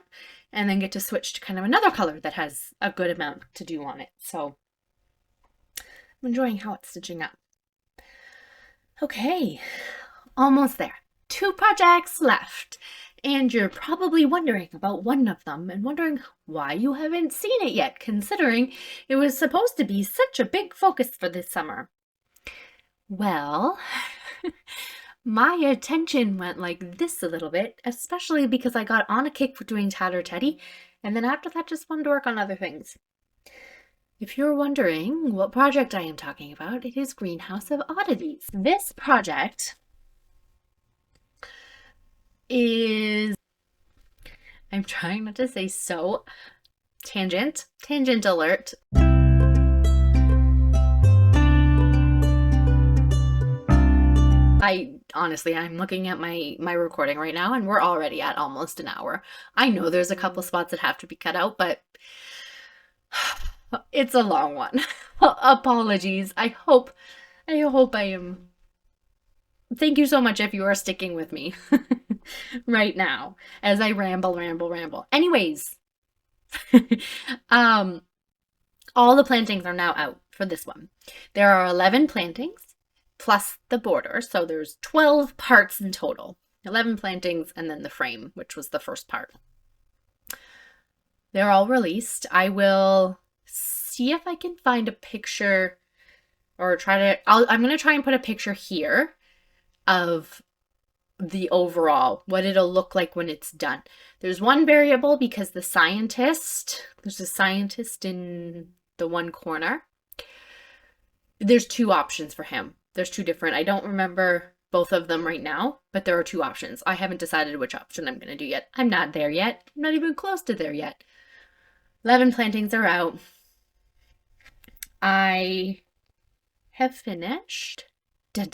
and then get to switch to kind of another color that has a good amount to do on it. So I'm enjoying how it's stitching up. Okay, almost there. 2 projects left. And you're probably wondering about one of them and wondering why you haven't seen it yet, considering it was supposed to be such a big focus for this summer. Well, my attention went like this a little bit, especially because I got on a kick for doing Tattered Teddy, and then after that just wanted to work on other things. If you're wondering what project I am talking about, it is Greenhouse of Oddities. This project is, I'm trying not to say so, tangent alert. I'm looking at my recording right now and we're already at almost an hour. I know there's a couple spots that have to be cut out, but it's a long one. Apologies. I hope I am. Thank you so much if you are sticking with me right now as I ramble. Anyways, all the plantings are now out for this one. There are 11 plantings plus the border, so there's 12 parts in total. 11 plantings and then the frame, which was the first part. They're all released. I will see if I can find a picture or I'm going to try and put a picture here of the overall, what it'll look like when it's done. There's one variable because there's a scientist in the one corner. There's 2 options for him. There's 2 different, I don't remember both of them right now, but there are 2 options. I haven't decided which option I'm going to do yet. I'm not there yet. I'm not even close to there yet. 11 plantings are out. I have finished the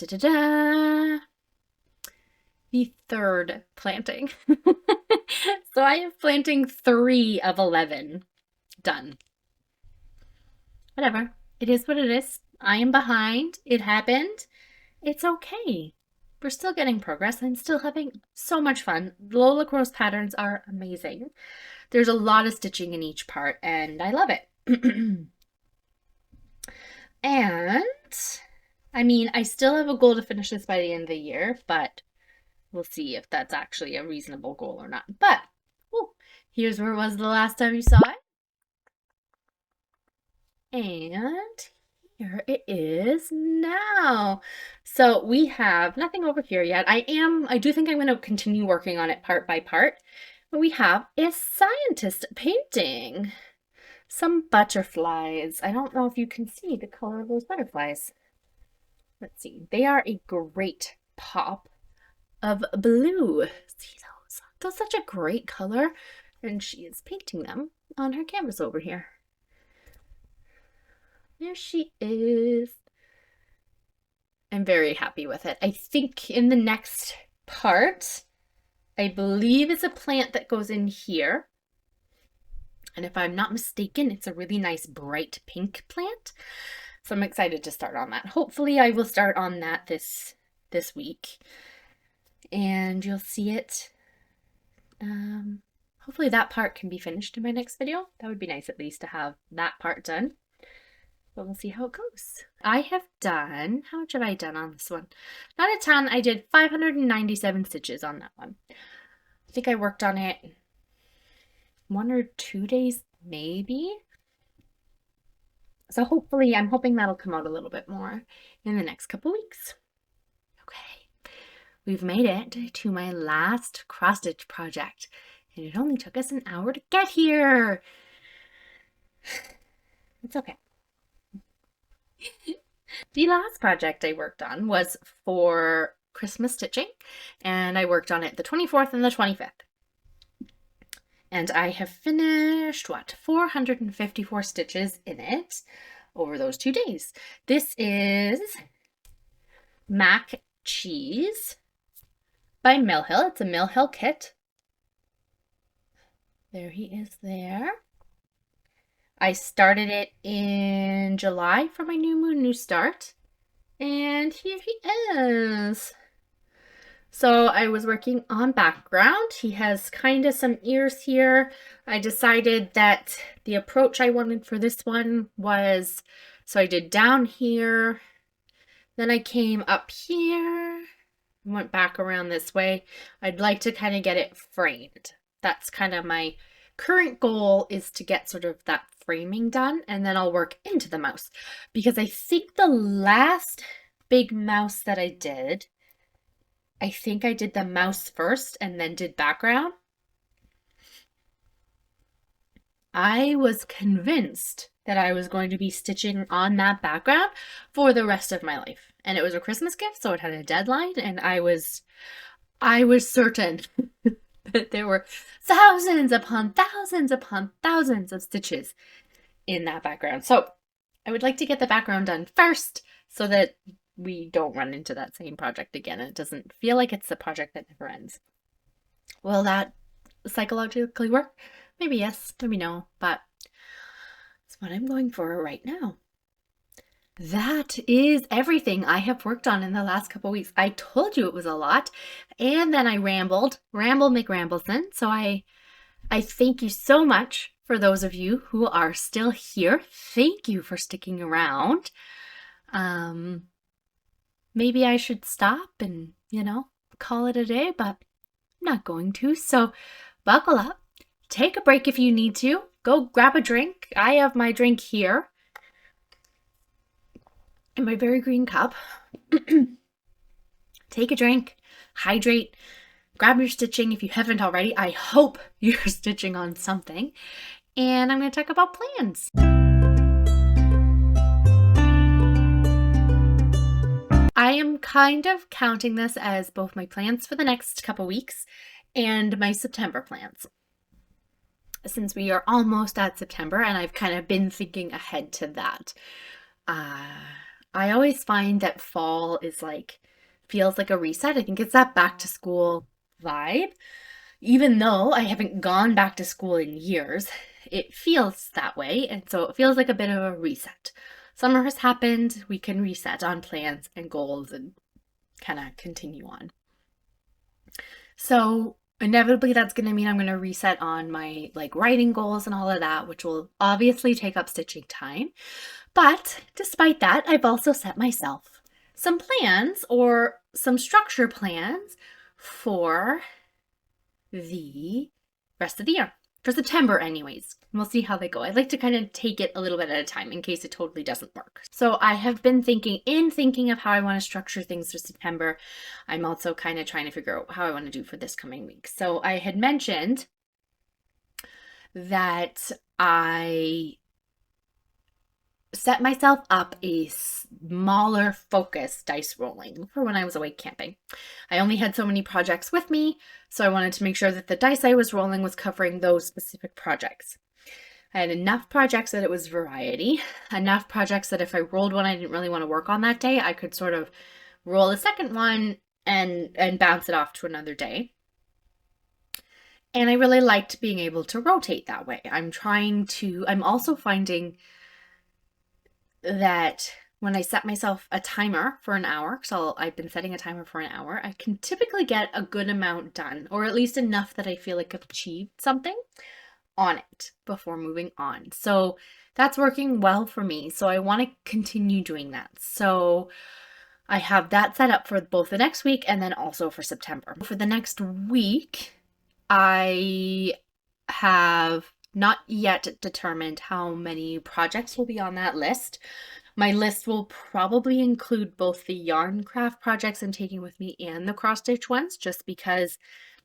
3rd planting. So I have planting 3 of 11 done. Whatever. It is what it is. I am behind. It happened. It's okay. We're still getting progress. I'm still having so much fun. LolaCrow's patterns are amazing. There's a lot of stitching in each part and I love it. And I mean, I still have a goal to finish this by the end of the year, but we'll see if that's actually a reasonable goal or not. But here's where it was the last time you saw it. And here it is now. So we have nothing over here yet. I do think I'm going to continue working on it part by part. But we have a scientist painting. Some butterflies. I don't know if you can see the color of those butterflies. Let's see. They are a great pop of blue. See those? That's such a great color. And she is painting them on her canvas over here. There she is. I'm very happy with it. I think in the next part, I believe it's a plant that goes in here. And if I'm not mistaken, it's a really nice bright pink plant. So I'm excited to start on that. Hopefully I will start on that this week. And you'll see it. Hopefully that part can be finished in my next video. That would be nice at least to have that part done. But we'll see how it goes. I have done, how much have I done on this one? Not a ton. I did 597 stitches on that one. I think I worked on it 1 or 2 days, maybe. So hopefully, I'm hoping that'll come out a little bit more in the next couple weeks. Okay, we've made it to my last cross stitch project, and it only took us an hour to get here. It's okay. The last project I worked on was for Christmas stitching, and I worked on it the 24th and the 25th. And I have finished, 454 stitches in it over those 2 days. This is Mac Cheese by Mill Hill. It's a Mill Hill kit. There he is there. I started it in July for my new moon, new start. And here he is. So I was working on background. He has kind of some ears here. I decided that the approach I wanted for this one was, so I did down here, then I came up here, went back around this way. I'd like to kind of get it framed. That's kind of my current goal, is to get sort of that framing done, and then I'll work into the mouse. Because I think the last big mouse that I did, I think I did the mouse first and then did background. I was convinced that I was going to be stitching on that background for the rest of my life. And it was a Christmas gift, so it had a deadline, and I was certain that there were thousands upon thousands upon thousands of stitches in that background. So I would like to get the background done first so that we don't run into that same project again and it doesn't feel like it's a project that never ends. Will that psychologically work? Maybe yes, maybe no, but it's what I'm going for right now. That is everything I have worked on in the last couple weeks. I told you it was a lot, and then I rambled. Ramble McRambleson. So I thank you so much for those of you who are still here. Thank you for sticking around. Maybe I should stop and, call it a day, but I'm not going to. So buckle up, take a break if you need to, go grab a drink. I have my drink here in my very green cup. Take a drink, hydrate, grab your stitching if you haven't already. I hope you're stitching on something. And I'm going to talk about plans. I am kind of counting this as both my plans for the next couple weeks and my September plans. Since we are almost at September and I've kind of been thinking ahead to that. I always find that fall is feels like a reset. I think it's that back to school vibe. Even though I haven't gone back to school in years, it feels that way. And so it feels like a bit of a reset. Summer has happened. We can reset on plans and goals and kind of continue on. So inevitably that's going to mean I'm going to reset on my writing goals and all of that, which will obviously take up stitching time. But despite that, I've also set myself some plans, or some structure plans, for the rest of the year. For September anyways. We'll see how they go. I'd like to kind of take it a little bit at a time in case it totally doesn't work. So I have been thinking of how I want to structure things for September. I'm also kind of trying to figure out how I want to do for this coming week. So I had mentioned that I set myself up a smaller focus dice rolling for when I was away camping. I only had so many projects with me, so I wanted to make sure that the dice I was rolling was covering those specific projects. I had enough projects that it was variety, enough projects that if I rolled one I didn't really want to work on that day, I could sort of roll a second one and bounce it off to another day. And I really liked being able to rotate that way. I'm also finding that when I set myself a timer for an hour, so I've been setting a timer for an hour, I can typically get a good amount done, or at least enough that I feel like I've achieved something on it before moving on. So that's working well for me. So I want to continue doing that. So I have that set up for both the next week and then also for September. For the next week, I have not yet determined how many projects will be on that list. My list will probably include both the yarn craft projects I'm taking with me and the cross stitch ones, just because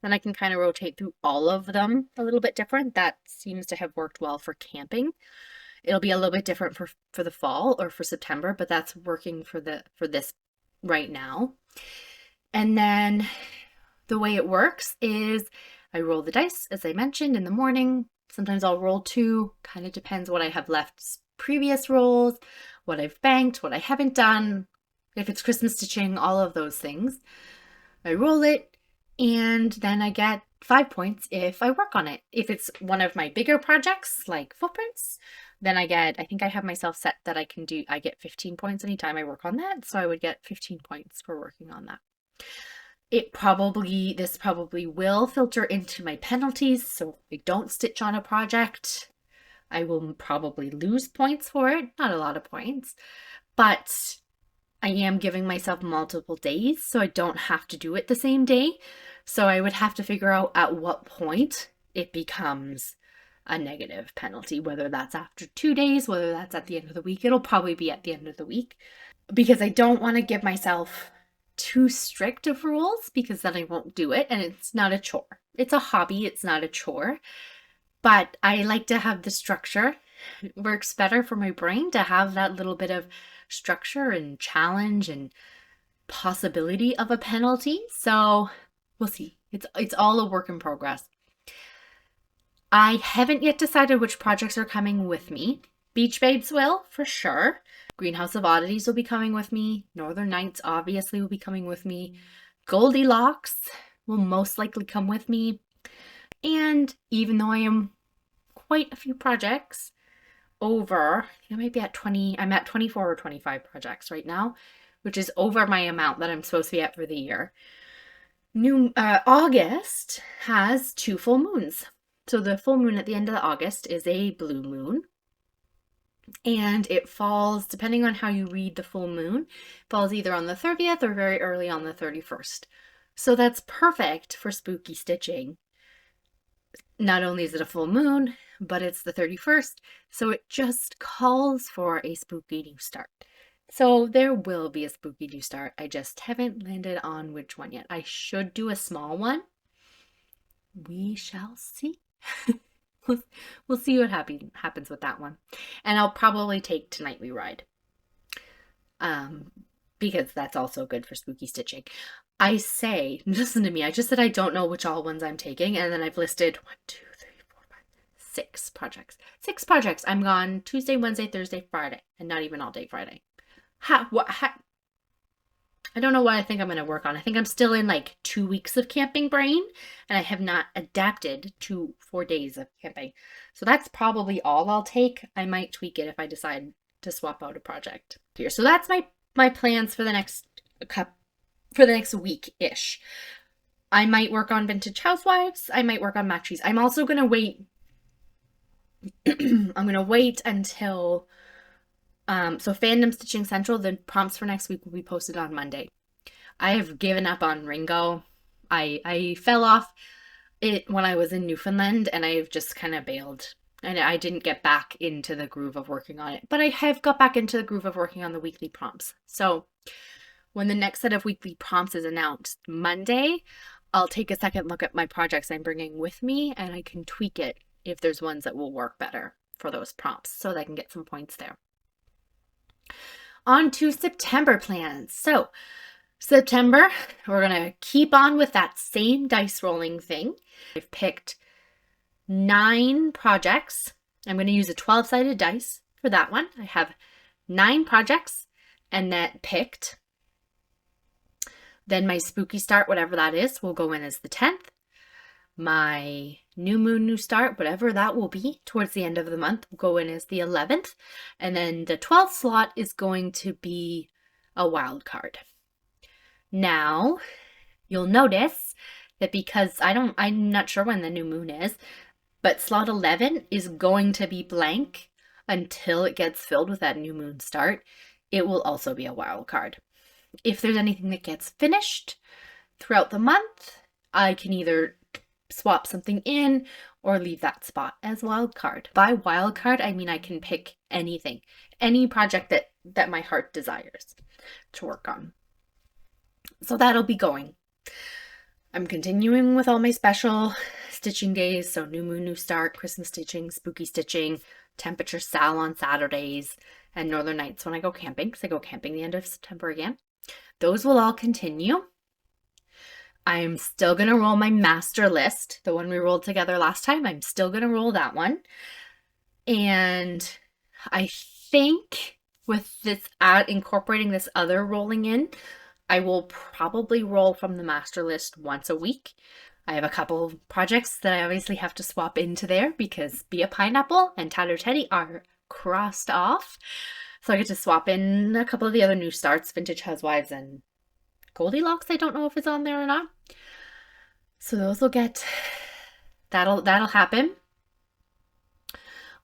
then I can kind of rotate through all of them a little bit different. That seems to have worked well for camping. It'll be a little bit different for the fall or for September, but that's working for this right now. And then the way it works is I roll the dice, as I mentioned, in the morning. Sometimes I'll roll 2, kind of depends what I have left previous rolls, what I've banked, what I haven't done, if it's Christmas stitching, all of those things. I roll it, and then I get 5 points if I work on it. If it's one of my bigger projects, like footprints, then I think I have myself set that I get 15 points anytime I work on that, so I would get 15 points for working on that. This probably will filter into my penalties, so if I don't stitch on a project, I will probably lose points for it. Not a lot of points, but I am giving myself multiple days, so I don't have to do it the same day. So I would have to figure out at what point it becomes a negative penalty, whether that's after 2 days, whether that's at the end of the week. It'll probably be at the end of the week, because I don't want to give myself too strict of rules, because then I won't do it, and it's not a chore. It's a hobby, it's not a chore. But I like to have the structure. It works better for my brain to have that little bit of structure and challenge and possibility of a penalty. So we'll see. It's all a work in progress. I haven't yet decided which projects are coming with me. Beach Babes will, for sure. Greenhouse of Oddities will be coming with me. Northern Nights obviously will be coming with me. Goldilocks will most likely come with me. And even though I am quite a few projects over, I might be at 20, I'm at 24 or 25 projects right now, which is over my amount that I'm supposed to be at for the year. August has 2 full moons. So the full moon at the end of August is a blue moon. And it falls, depending on how you read the full moon, falls either on the 30th or very early on the 31st. So that's perfect for spooky stitching. Not only is it a full moon, but it's the 31st, so it just calls for a spooky new start. So there will be a spooky new start. I just haven't landed on which one yet. I should do a small one. We shall see. We'll see what happens with that one. And I'll probably take Tonight We Ride. Because that's also good for spooky stitching. Listen to me, I just said I don't know which all ones I'm taking, and then I've listed 6 projects. 6 projects. I'm gone Tuesday, Wednesday, Thursday, Friday, and not even all day Friday. I don't know what I think I'm going to work on. I think I'm still in like 2 weeks of camping brain, and I have not adapted to 4 days of camping. So that's probably all I'll take. I might tweak it if I decide to swap out a project here. So that's my plans for the next week-ish. I might work on Vintage Housewives. I might work on Matches. I'm also going to wait. I'm going to wait until so Fandom Stitching Central, the prompts for next week will be posted on Monday. I have given up on Ringo. I fell off it when I was in Newfoundland, and I've just kind of bailed. And I didn't get back into the groove of working on it. But I have got back into the groove of working on the weekly prompts. So when the next set of weekly prompts is announced Monday, I'll take a second look at my projects I'm bringing with me, and I can tweak it if there's ones that will work better for those prompts, so that I can get some points there. On to September plans. So September, we're going to keep on with that same dice rolling thing. I've picked 9 projects. I'm going to use a 12-sided dice for that one. I have 9 projects and that picked. Then my spooky start, whatever that is, will go in as the 10th. My new moon, new start, whatever that will be towards the end of the month, will go in as the 11th. And then the 12th slot is going to be a wild card. Now, you'll notice that because I'm not sure when the new moon is, but slot 11 is going to be blank until it gets filled with that new moon start. It will also be a wild card. If there's anything that gets finished throughout the month, I can either swap something in or leave that spot as wild card. By wild card, I mean I can pick anything, any project that my heart desires to work on. So that'll be going. I'm continuing with all my special stitching days. So new moon, new start, Christmas stitching, spooky stitching, temperature sal on Saturdays and Northern Nights when I go camping, because I go camping the end of September again. Those will all continue. I'm still going to roll my master list, the one we rolled together last time. I'm still going to roll that one. And I think with this incorporating this other rolling in, I will probably roll from the master list once a week. I have a couple of projects that I obviously have to swap into there because Be a Pineapple and Tattered Teddy are crossed off. So I get to swap in a couple of the other new starts, Vintage Housewives and Goldilocks. I don't know if it's on there or not. So those will get, that'll happen.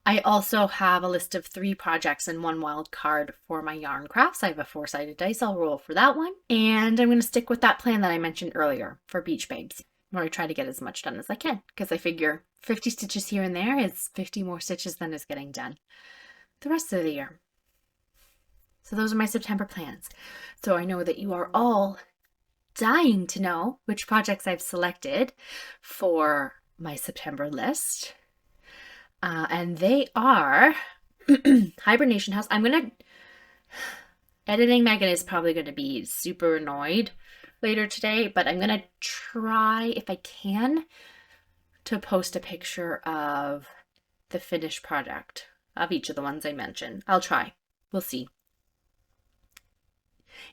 I also have a list of 3 projects and 1 wild card for my yarn crafts. I have a 4-sided dice. I'll roll for that one. And I'm going to stick with that plan that I mentioned earlier for Beach Babes, where I try to get as much done as I can, because I figure 50 stitches here and there is 50 more stitches than is getting done the rest of the year. So those are my September plans. So I know that you are all dying to know which projects I've selected for my September list. And they are Hibernation House. Editing Megan is probably going to be super annoyed later today, but I'm going to try, if I can, to post a picture of the finished product of each of the ones I mentioned. I'll try. We'll see.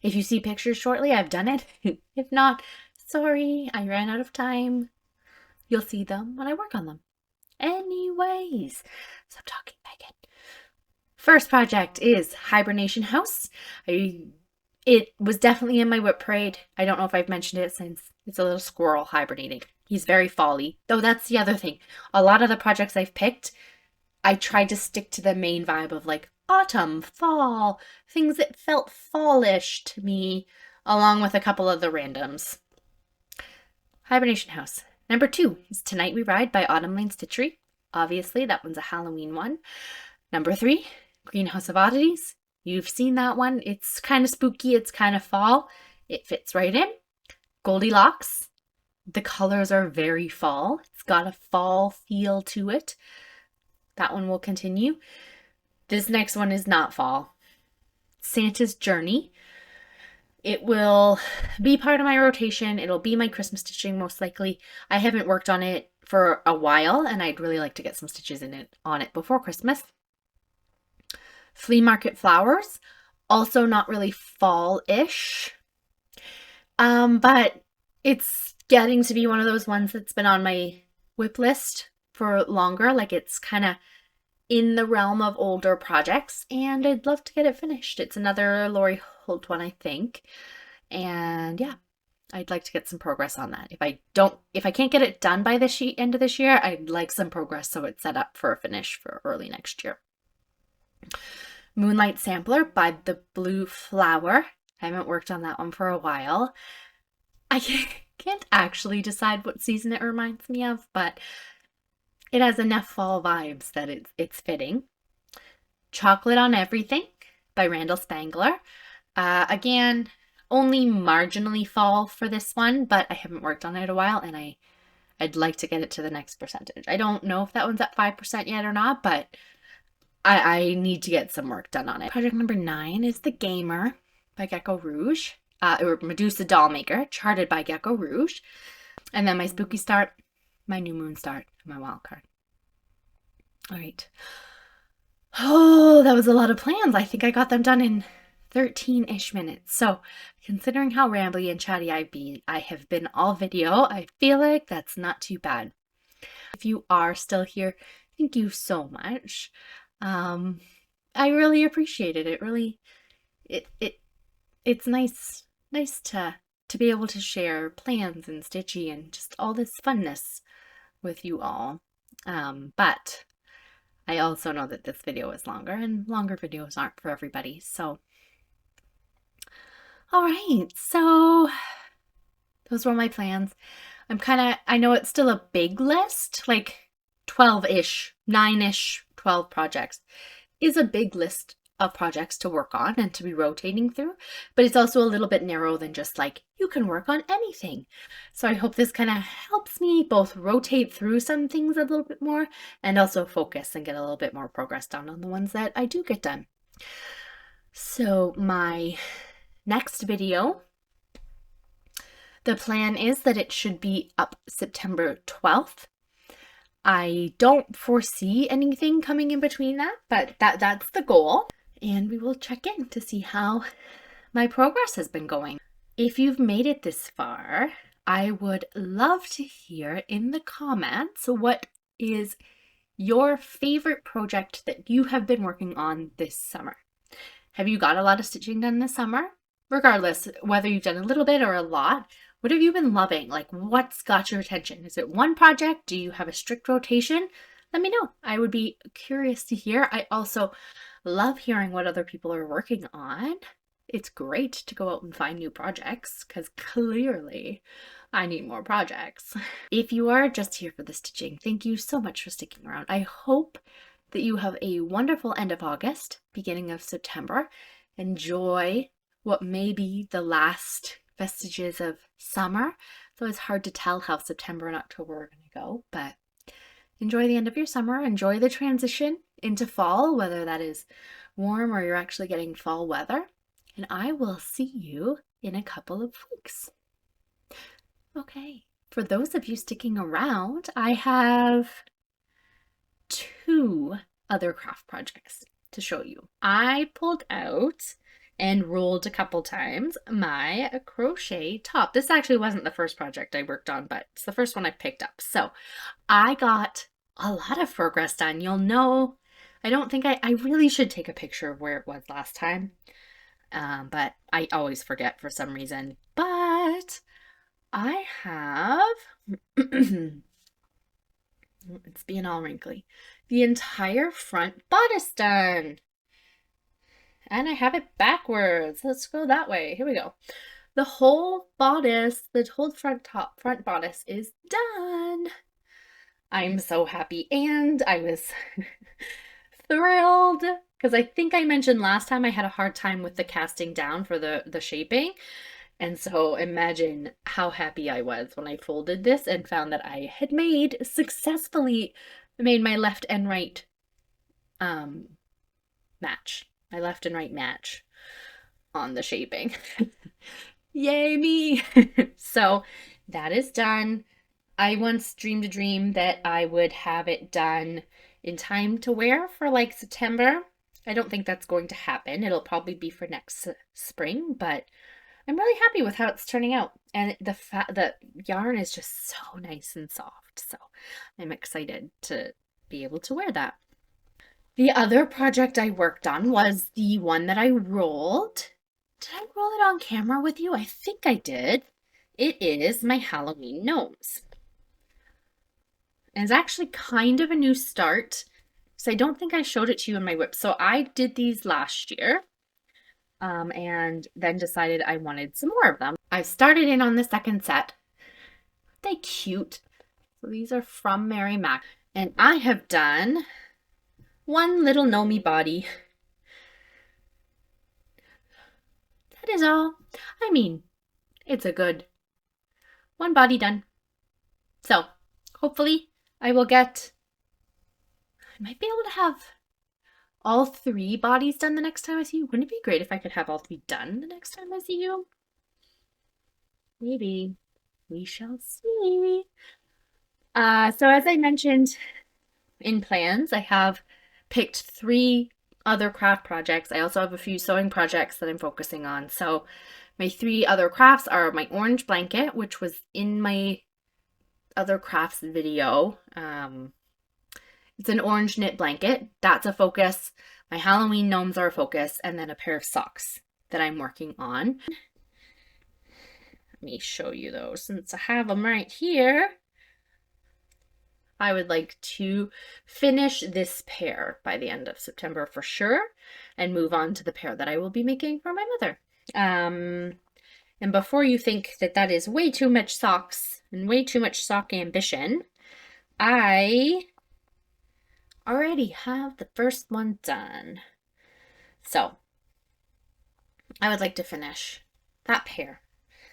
If you see pictures shortly, I've done it. If not, sorry, I ran out of time. You'll see them when I work on them. Anyways, stop talking, Megan. First project is Hibernation House. It was definitely in my whip parade. I don't know if I've mentioned it since it's a little squirrel hibernating. He's very fall-y. Though that's the other thing. A lot of the projects I've picked, I tried to stick to the main vibe of like autumn, fall, things that felt fallish to me, along with a couple of the randoms. Hibernation House. Number 2 is Tonight We Ride by Autumn Lane Stitchery. Obviously, that one's a Halloween one. Number 3, Greenhouse of Oddities. You've seen that one. It's kind of spooky. It's kind of fall. It fits right in. Goldilocks. The colors are very fall. It's got a fall feel to it. That one will continue. This next one is not fall. Santa's Journey. It will be part of my rotation. It'll be my Christmas stitching most likely. I haven't worked on it for a while, and I'd really like to get some stitches on it before Christmas. Flea Market Flowers, also not really fall-ish, but it's getting to be one of those ones that's been on my whip list for longer. Like, it's kind of in the realm of older projects, and I'd love to get it finished. It's another Lori Holt one, I think. And yeah, I'd like to get some progress on that. If I can't get it done by the end of this year, I'd like some progress so it's set up for a finish for early next year. Moonlight Sampler by the Blue Flower. I haven't worked on that one for a while. I can't actually decide what season it reminds me of, but it has enough fall vibes that it's fitting. Chocolate on Everything by Randall Spangler. Again, only marginally fall for this one, but I haven't worked on it in a while, and I'd like to get it to the next percentage. I don't know if that one's at 5% yet or not, but I need to get some work done on it. Project number 9 is The Gamer by Gecko Rouge. Or Medusa Dollmaker, charted by Gecko Rouge. And then my spooky start, my new moon start, my wild card. All right. Oh, that was a lot of plans. I think I got them done in 13-ish minutes. So considering how rambly and chatty I have been all video, I feel like that's not too bad. If you are still here, thank you so much. I really appreciate it. It really, it's nice to be able to share plans and stitchy and just all this funness with you all. But I also know that this video is longer, and longer videos aren't for everybody. So, all right. So those were my plans. I know it's still a big list, like 12-ish, 9-ish, 12 projects is a big list of projects to work on and to be rotating through, but it's also a little bit narrow than just like, you can work on anything. So I hope this kind of helps me both rotate through some things a little bit more and also focus and get a little bit more progress done on the ones that I do get done. So my next video, the plan is that it should be up September 12th. I don't foresee anything coming in between that, but that's the goal. And we will check in to see how my progress has been going. If you've made it this far, I would love to hear in the comments what is your favorite project that you have been working on this summer. Have you got a lot of stitching done this summer? Regardless, whether you've done a little bit or a lot, what have you been loving? Like, what's got your attention? Is it one project? Do you have a strict rotation? Let me know. I would be curious to hear. I also love hearing what other people are working on. It's great to go out and find new projects because clearly I need more projects. If you are just here for the stitching, thank you so much for sticking around. I hope that you have a wonderful end of August, beginning of September. Enjoy what may be the last vestiges of summer. So it's hard to tell how September and October are going to go, but enjoy the end of your summer. Enjoy the transition into fall, whether that is warm or you're actually getting fall weather. And I will see you in a couple of weeks. Okay, for those of you sticking around, I have 2 other craft projects to show you. I pulled out and rolled a couple times my crochet top. This actually wasn't the first project I worked on, but it's the first one I picked up. So I got a lot of progress done. You'll know, I don't think I really should take a picture of where it was last time. But I always forget for some reason. But I have, it's being all wrinkly, the entire front bodice done. And I have it backwards. Let's go that way. Here we go. The whole bodice, the whole front bodice is done. I'm so happy. And I was thrilled because I think I mentioned last time I had a hard time with the casting down for the shaping. And so imagine how happy I was when I folded this and found that I had successfully made my left and right match. My left and right match on the shaping. Yay me! So that is done. I once dreamed a dream that I would have it done in time to wear for like September. I don't think that's going to happen. It'll probably be for next spring, but I'm really happy with how it's turning out. And the yarn is just so nice and soft. So I'm excited to be able to wear that. The other project I worked on was the one that I rolled. Did I roll it on camera with you? I think I did. It is my Halloween gnomes. And it's actually kind of a new start, because I don't think I showed it to you in my whip. So I did these last year, and then decided I wanted some more of them. I started in on the second set. Aren't they cute? So these are from Mary Mac. And I have done one little gnomey body. That is all. I mean, it's a good one body done. So hopefully I will get, I might be able to have all 3 bodies done the next time I see you. Wouldn't it be great if I could have all 3 done the next time I see you? Maybe. We shall see. So as I mentioned in plans, I have picked 3 other craft projects. I also have a few sewing projects that I'm focusing on. So my 3 other crafts are my orange blanket, which was in my other crafts video. It's an orange knit blanket. That's a focus. My Halloween gnomes are a focus. And then a pair of socks that I'm working on. Let me show you those since I have them right here. I would like to finish this pair by the end of September for sure and move on to the pair that I will be making for my mother. And before you think that that is way too much socks and way too much sock ambition, I already have the first one done. So I would like to finish that pair.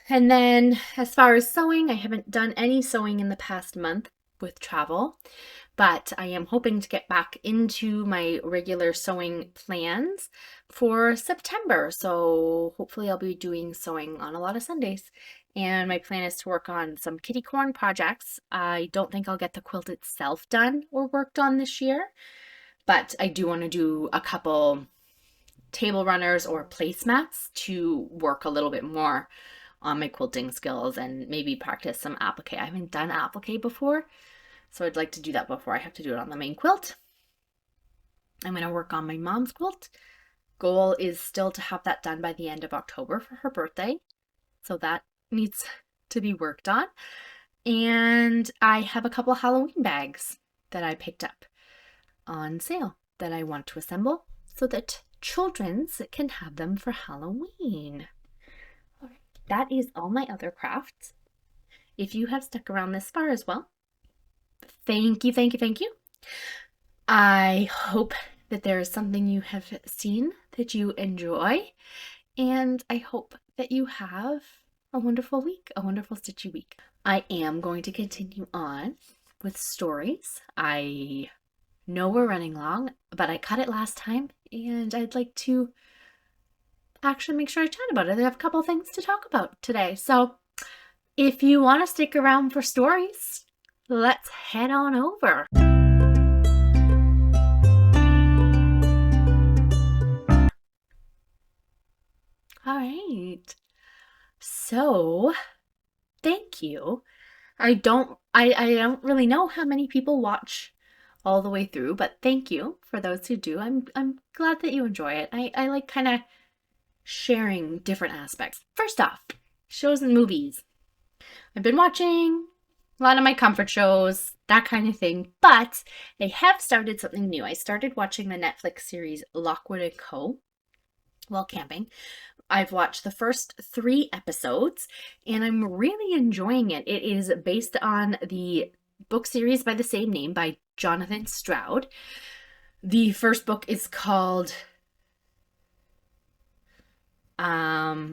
And then as far as sewing, I haven't done any sewing in the past month with travel, but I am hoping to get back into my regular sewing plans for September. So hopefully I'll be doing sewing on a lot of Sundays. And my plan is to work on some kitty corn projects. I don't think I'll get the quilt itself done or worked on this year, but I do want to do a couple table runners or placemats to work a little bit more on my quilting skills and maybe practice some applique. I haven't done applique before, so I'd like to do that before I have to do it on the main quilt. I'm going to work on my mom's quilt. Goal is still to have that done by the end of October for her birthday, so that needs to be worked on. And I have a couple Halloween bags that I picked up on sale that I want to assemble so that children's can have them for Halloween. All right, that is all my other crafts. If you have stuck around this far as well, thank you, thank you, thank you. I hope that there is something you have seen that you enjoy, and I hope that you have a wonderful week, a wonderful stitchy week. I am going to continue on with stories. I know we're running long, but I cut it last time, and I'd like to actually make sure I chat about it. I have a couple things to talk about today. So if you want to stick around for stories, let's head on over. All right. So thank you. I don't really know how many people watch all the way through, but thank you for those who do. I'm glad that you enjoy it. I like kind of sharing different aspects. First off, shows and movies. I've been watching a lot of my comfort shows, that kind of thing, but I have started something new. I started watching the Netflix series Lockwood & Co. while camping. I've watched the first 3 episodes and I'm really enjoying it. It is based on the book series by the same name by Jonathan Stroud. The first book is called I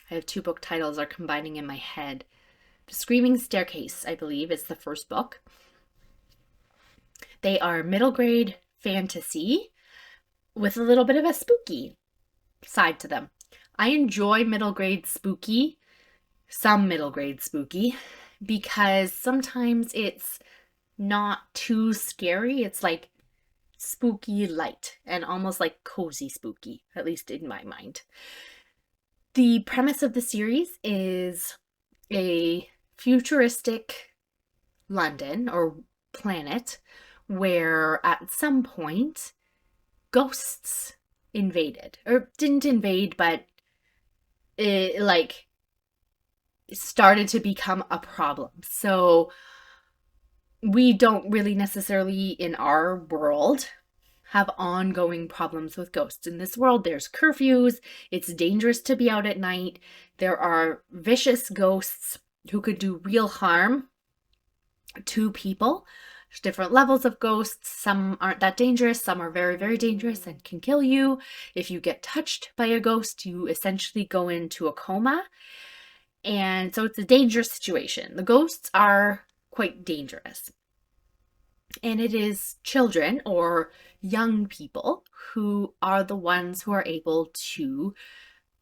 have 2 book titles are combining in my head. The Screaming Staircase, I believe, is the first book. They are middle grade fantasy with a little bit of a spooky side to them. I enjoy middle grade spooky, some middle grade spooky, because sometimes it's not too scary. It's like spooky light and almost like cozy spooky, at least in my mind. The premise of the series is a futuristic London or planet where at some point ghosts invaded, or didn't invade, but it like started to become a problem. So we don't really necessarily in our world have ongoing problems with ghosts. In this world, there's curfews. It's dangerous to be out at night. There are vicious ghosts who could do real harm to people. There's different levels of ghosts. Some aren't that dangerous. Some are very, very dangerous and can kill you. If you get touched by a ghost, you essentially go into a coma. And so it's a dangerous situation. The ghosts are quite dangerous. And it is children or young people who are the ones who are able to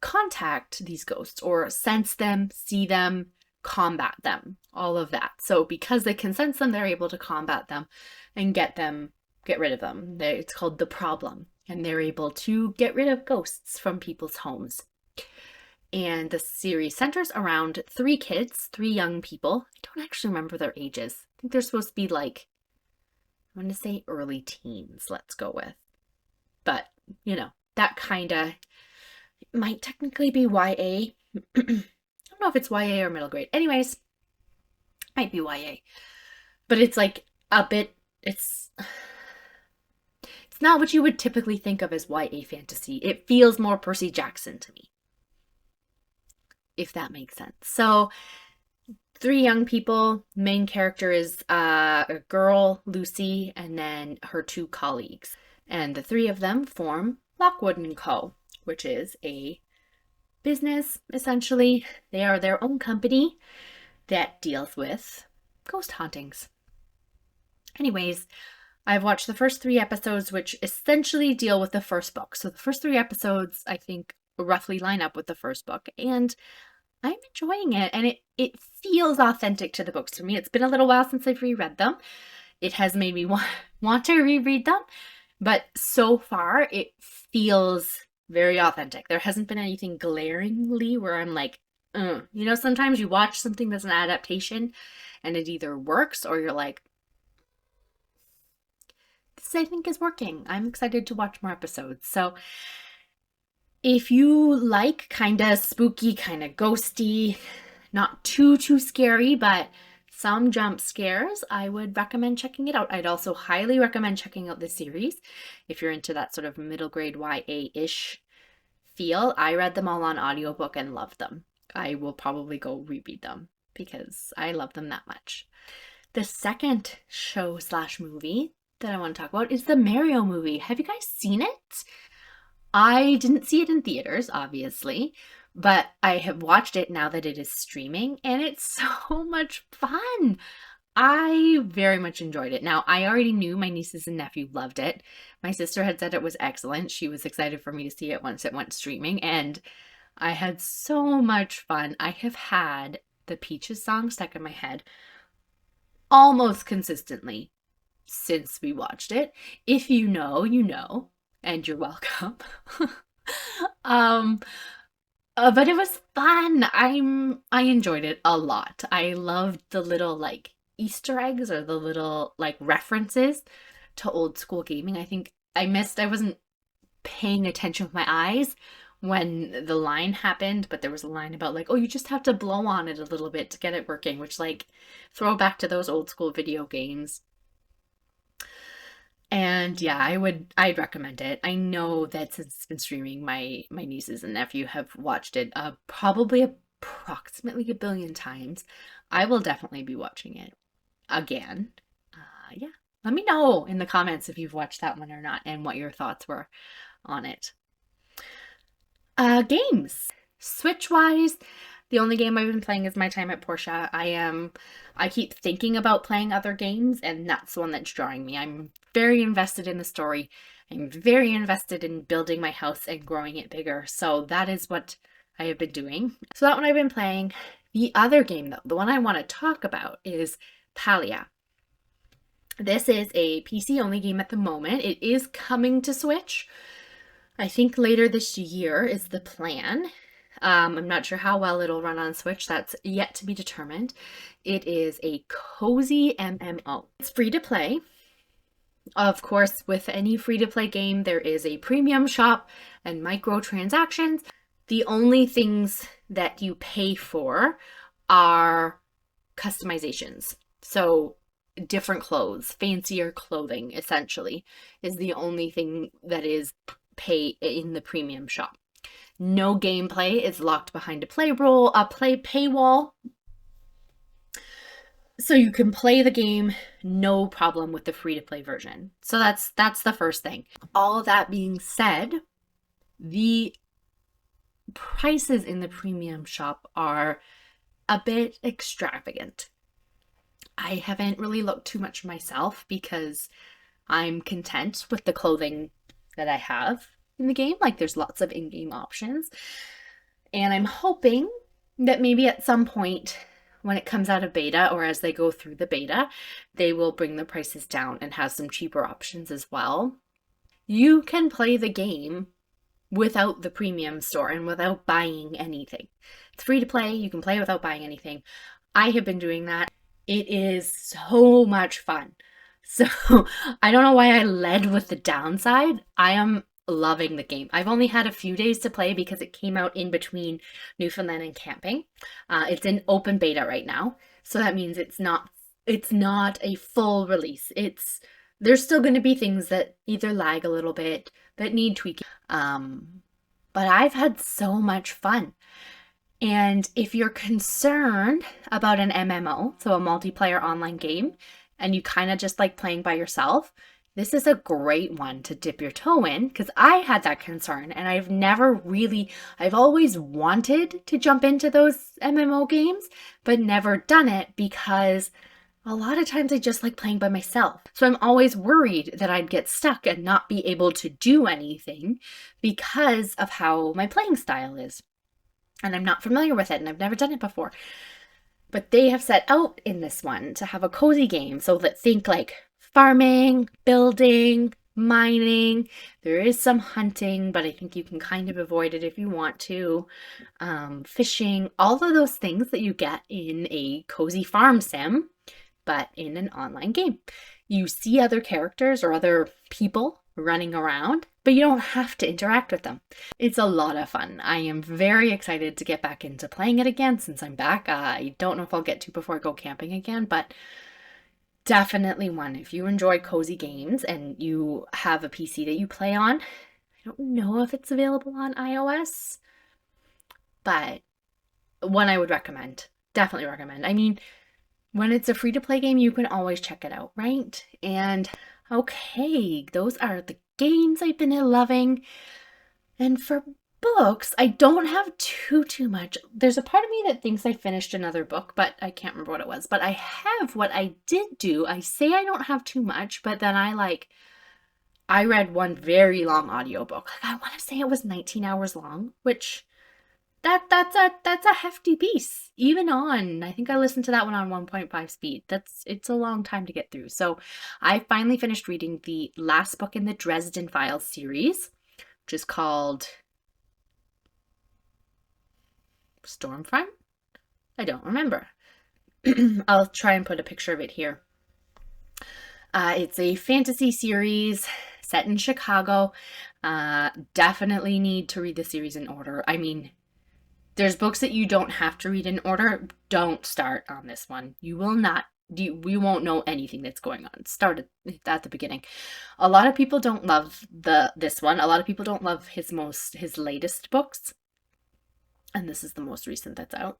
contact these ghosts or sense them, see them, combat them, all of that. So because they can sense them, they're able to combat them and get rid of them. It's called the problem. And they're able to get rid of ghosts from people's homes. And the series centers around 3 kids, 3 young people. I don't actually remember their ages. I think they're supposed to be like, I'm going to say early teens, let's go with. But, you know, that kind of might technically be YA. I don't know if it's YA or middle grade. Anyways, might be YA. But it's like a bit, it's not what you would typically think of as YA fantasy. It feels more Percy Jackson to me, if that makes sense. So 3 young people. Main character is a girl, Lucy, and then her 2 colleagues. And the 3 of them form Lockwood & Co., which is a business, essentially. They are their own company that deals with ghost hauntings. Anyways, I've watched the first 3 episodes, which essentially deal with the first book. So the first 3 episodes, I think, roughly line up with the first book. And I'm enjoying it. And it feels authentic to the books to me. It's been a little while since I've reread them. It has made me want to reread them. But so far, it feels very authentic. There hasn't been anything glaringly where I'm like, sometimes you watch something that's an adaptation and it either works or you're like, this I think is working. I'm excited to watch more episodes. So if you like kind of spooky, kind of ghosty, not too scary, but some jump scares, I would recommend checking it out. I'd also highly recommend checking out the series if you're into that sort of middle grade YA-ish feel. I read them all on audiobook and loved them. I will probably go reread them because I love them that much. The second show/movie that I want to talk about is the Mario movie. Have you guys seen it? I didn't see it in theaters, obviously, but I have watched it now that it is streaming, and it's so much fun. I very much enjoyed it. Now, I already knew my nieces and nephew loved it. My sister had said it was excellent. She was excited for me to see it once it went streaming, and I had so much fun. I have had the Peaches song stuck in my head almost consistently since we watched it. If you know, you know, and you're welcome. But it was fun. I enjoyed it a lot. I loved the little like Easter eggs or the little like references to old school gaming. I think I wasn't paying attention with my eyes when the line happened, but there was a line about like, oh, you just have to blow on it a little bit to get it working, which like throw back to those old school video games. And yeah, I'd recommend it. I know that since it's been streaming, my nieces and nephew have watched it probably approximately 1 billion times. I will definitely be watching it again. Yeah, let me know in the comments if you've watched that one or not and what your thoughts were on it. Games. Switch-wise, the only game I've been playing is My Time at Portia. I keep thinking about playing other games, and that's the one that's drawing me. I'm very invested in the story. I'm very invested in building my house and growing it bigger. So that is what I have been doing. So that one I've been playing. The other game, though, the one I want to talk about is Palia. This is a PC-only game at the moment. It is coming to Switch. I think later this year is the plan. I'm not sure how well it'll run on Switch. That's yet to be determined. It is a cozy MMO. It's free to play. Of course, with any free-to-play game, there is a premium shop and microtransactions. The only things that you pay for are customizations. So different clothes, fancier clothing, essentially, is the only thing that is pay in the premium shop. No gameplay is locked behind a paywall. So you can play the game no problem with the free-to-play version. So that's the first thing. All of that being said, the prices in the premium shop are a bit extravagant. I haven't really looked too much myself because I'm content with the clothing that I have in the game. Like there's lots of in-game options. And I'm hoping that maybe at some point when it comes out of beta or as they go through the beta, they will bring the prices down and have some cheaper options as well. You can play the game without the premium store and without buying anything. It's free to play. You can play without buying anything. I have been doing that. It is so much fun. So I don't know why I led with the downside. I am loving the game. I've only had a few days to play because it came out in between Newfoundland and camping. It's in open beta right now. So that means it's not a full release. There's still going to be things that either lag a little bit, that need tweaking. But I've had so much fun. And if you're concerned about an MMO, so a multiplayer online game, and you kind of just like playing by yourself, this is a great one to dip your toe in, because I had that concern and I've always wanted to jump into those MMO games, but never done it because a lot of times I just like playing by myself. So I'm always worried that I'd get stuck and not be able to do anything because of how my playing style is. And I'm not familiar with it and I've never done it before. But they have set out in this one to have a cozy game. So that think like farming, building, mining. There is some hunting, but I think you can kind of avoid it if you want to. Fishing, all of those things that you get in a cozy farm sim, but in an online game. You see other characters or other people running around, but you don't have to interact with them. It's a lot of fun. I am very excited to get back into playing it again since I'm back. I don't know if I'll get to before I go camping again, but definitely one. If you enjoy cozy games and you have a PC that you play on, I don't know if it's available on iOS, but one I would recommend. Definitely recommend. I mean, when it's a free-to-play game, you can always check it out, right? And okay, those are the games I've been loving. And for books, I don't have too much. There's a part of me that thinks I finished another book, but I can't remember what it was. But I have what I did do. I say I don't have too much, but then I read one very long audiobook. Like I want to say it was 19 hours long, which that's a hefty piece. Even on, I think I listened to that one on 1.5 speed. It's a long time to get through. So I finally finished reading the last book in the Dresden Files series, which is called Stormfront? I don't remember. I'll try and put a picture of it here. It's a fantasy series set in Chicago. Definitely need to read the series in order. I mean, there's books that you don't have to read in order. Don't start on this one. You will not. You won't know anything that's going on. Start at the beginning. A lot of people don't love this one. A lot of people don't love his latest books, and this is the most recent that's out.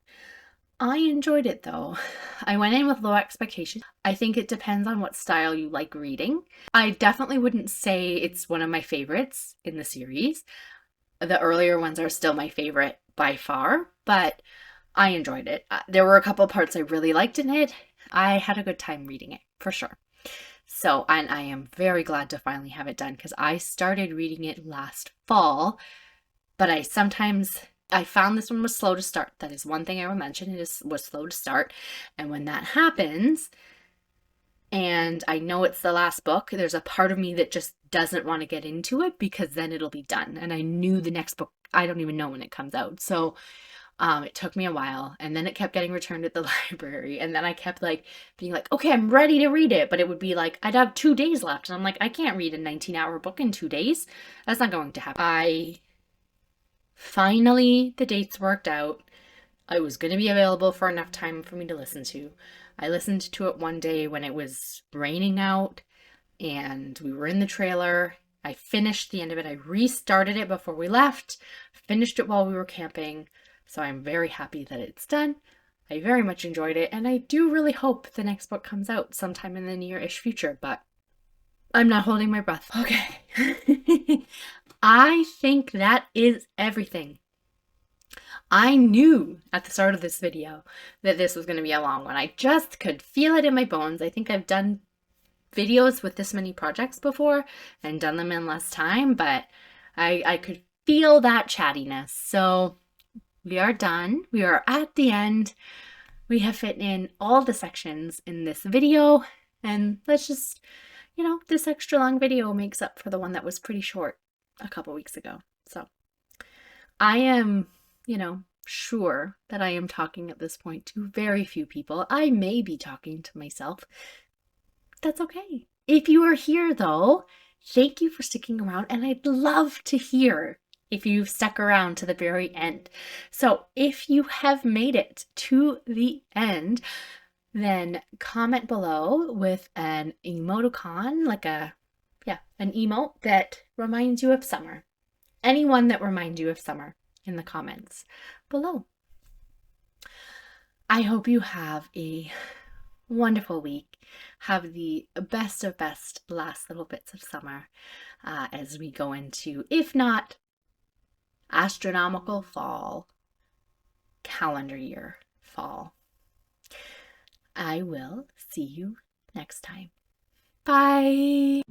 I enjoyed it though. I went in with low expectations. I think it depends on what style you like reading. I definitely wouldn't say it's one of my favorites in the series. The earlier ones are still my favorite by far, but I enjoyed it. There were a couple parts I really liked in it. I had a good time reading it, for sure. So, and I am very glad to finally have it done because I started reading it last fall, but I found this one was slow to start. That is one thing I will mention. Was slow to start. And when that happens, and I know it's the last book, there's a part of me that just doesn't want to get into it because then it'll be done. And I knew the next book, I don't even know when it comes out. So it took me a while, and then it kept getting returned at the library. And then I kept being like, okay, I'm ready to read it. But it would be like, I'd have 2 days left. And I'm like, I can't read a 19-hour book in 2 days. That's not going to happen. Finally, the dates worked out. It was going to be available for enough time for me to listen to. I listened to it one day when it was raining out and we were in the trailer. I finished the end of it. I restarted it before we left, finished it while we were camping. So I'm very happy that it's done. I very much enjoyed it, and I do really hope the next book comes out sometime in the near-ish future, but I'm not holding my breath. Okay. I think that is everything. I knew at the start of this video that this was going to be a long one. I just could feel it in my bones. I think I've done videos with this many projects before and done them in less time, but I could feel that chattiness. So we are done. We are at the end. We have fit in all the sections in this video, and let's just, this extra long video makes up for the one that was pretty short a couple weeks ago. So I am, sure that I am talking at this point to very few people. I may be talking to myself. That's okay. If you are here though, thank you for sticking around, and I'd love to hear if you've stuck around to the very end. So if you have made it to the end, then comment below with an emoticon, an emote that reminds you of summer. Anyone that reminds you of summer in the comments below. I hope you have a wonderful week. Have the best of best last little bits of summer as we go into, if not astronomical fall, calendar year fall. I will see you next time. Bye.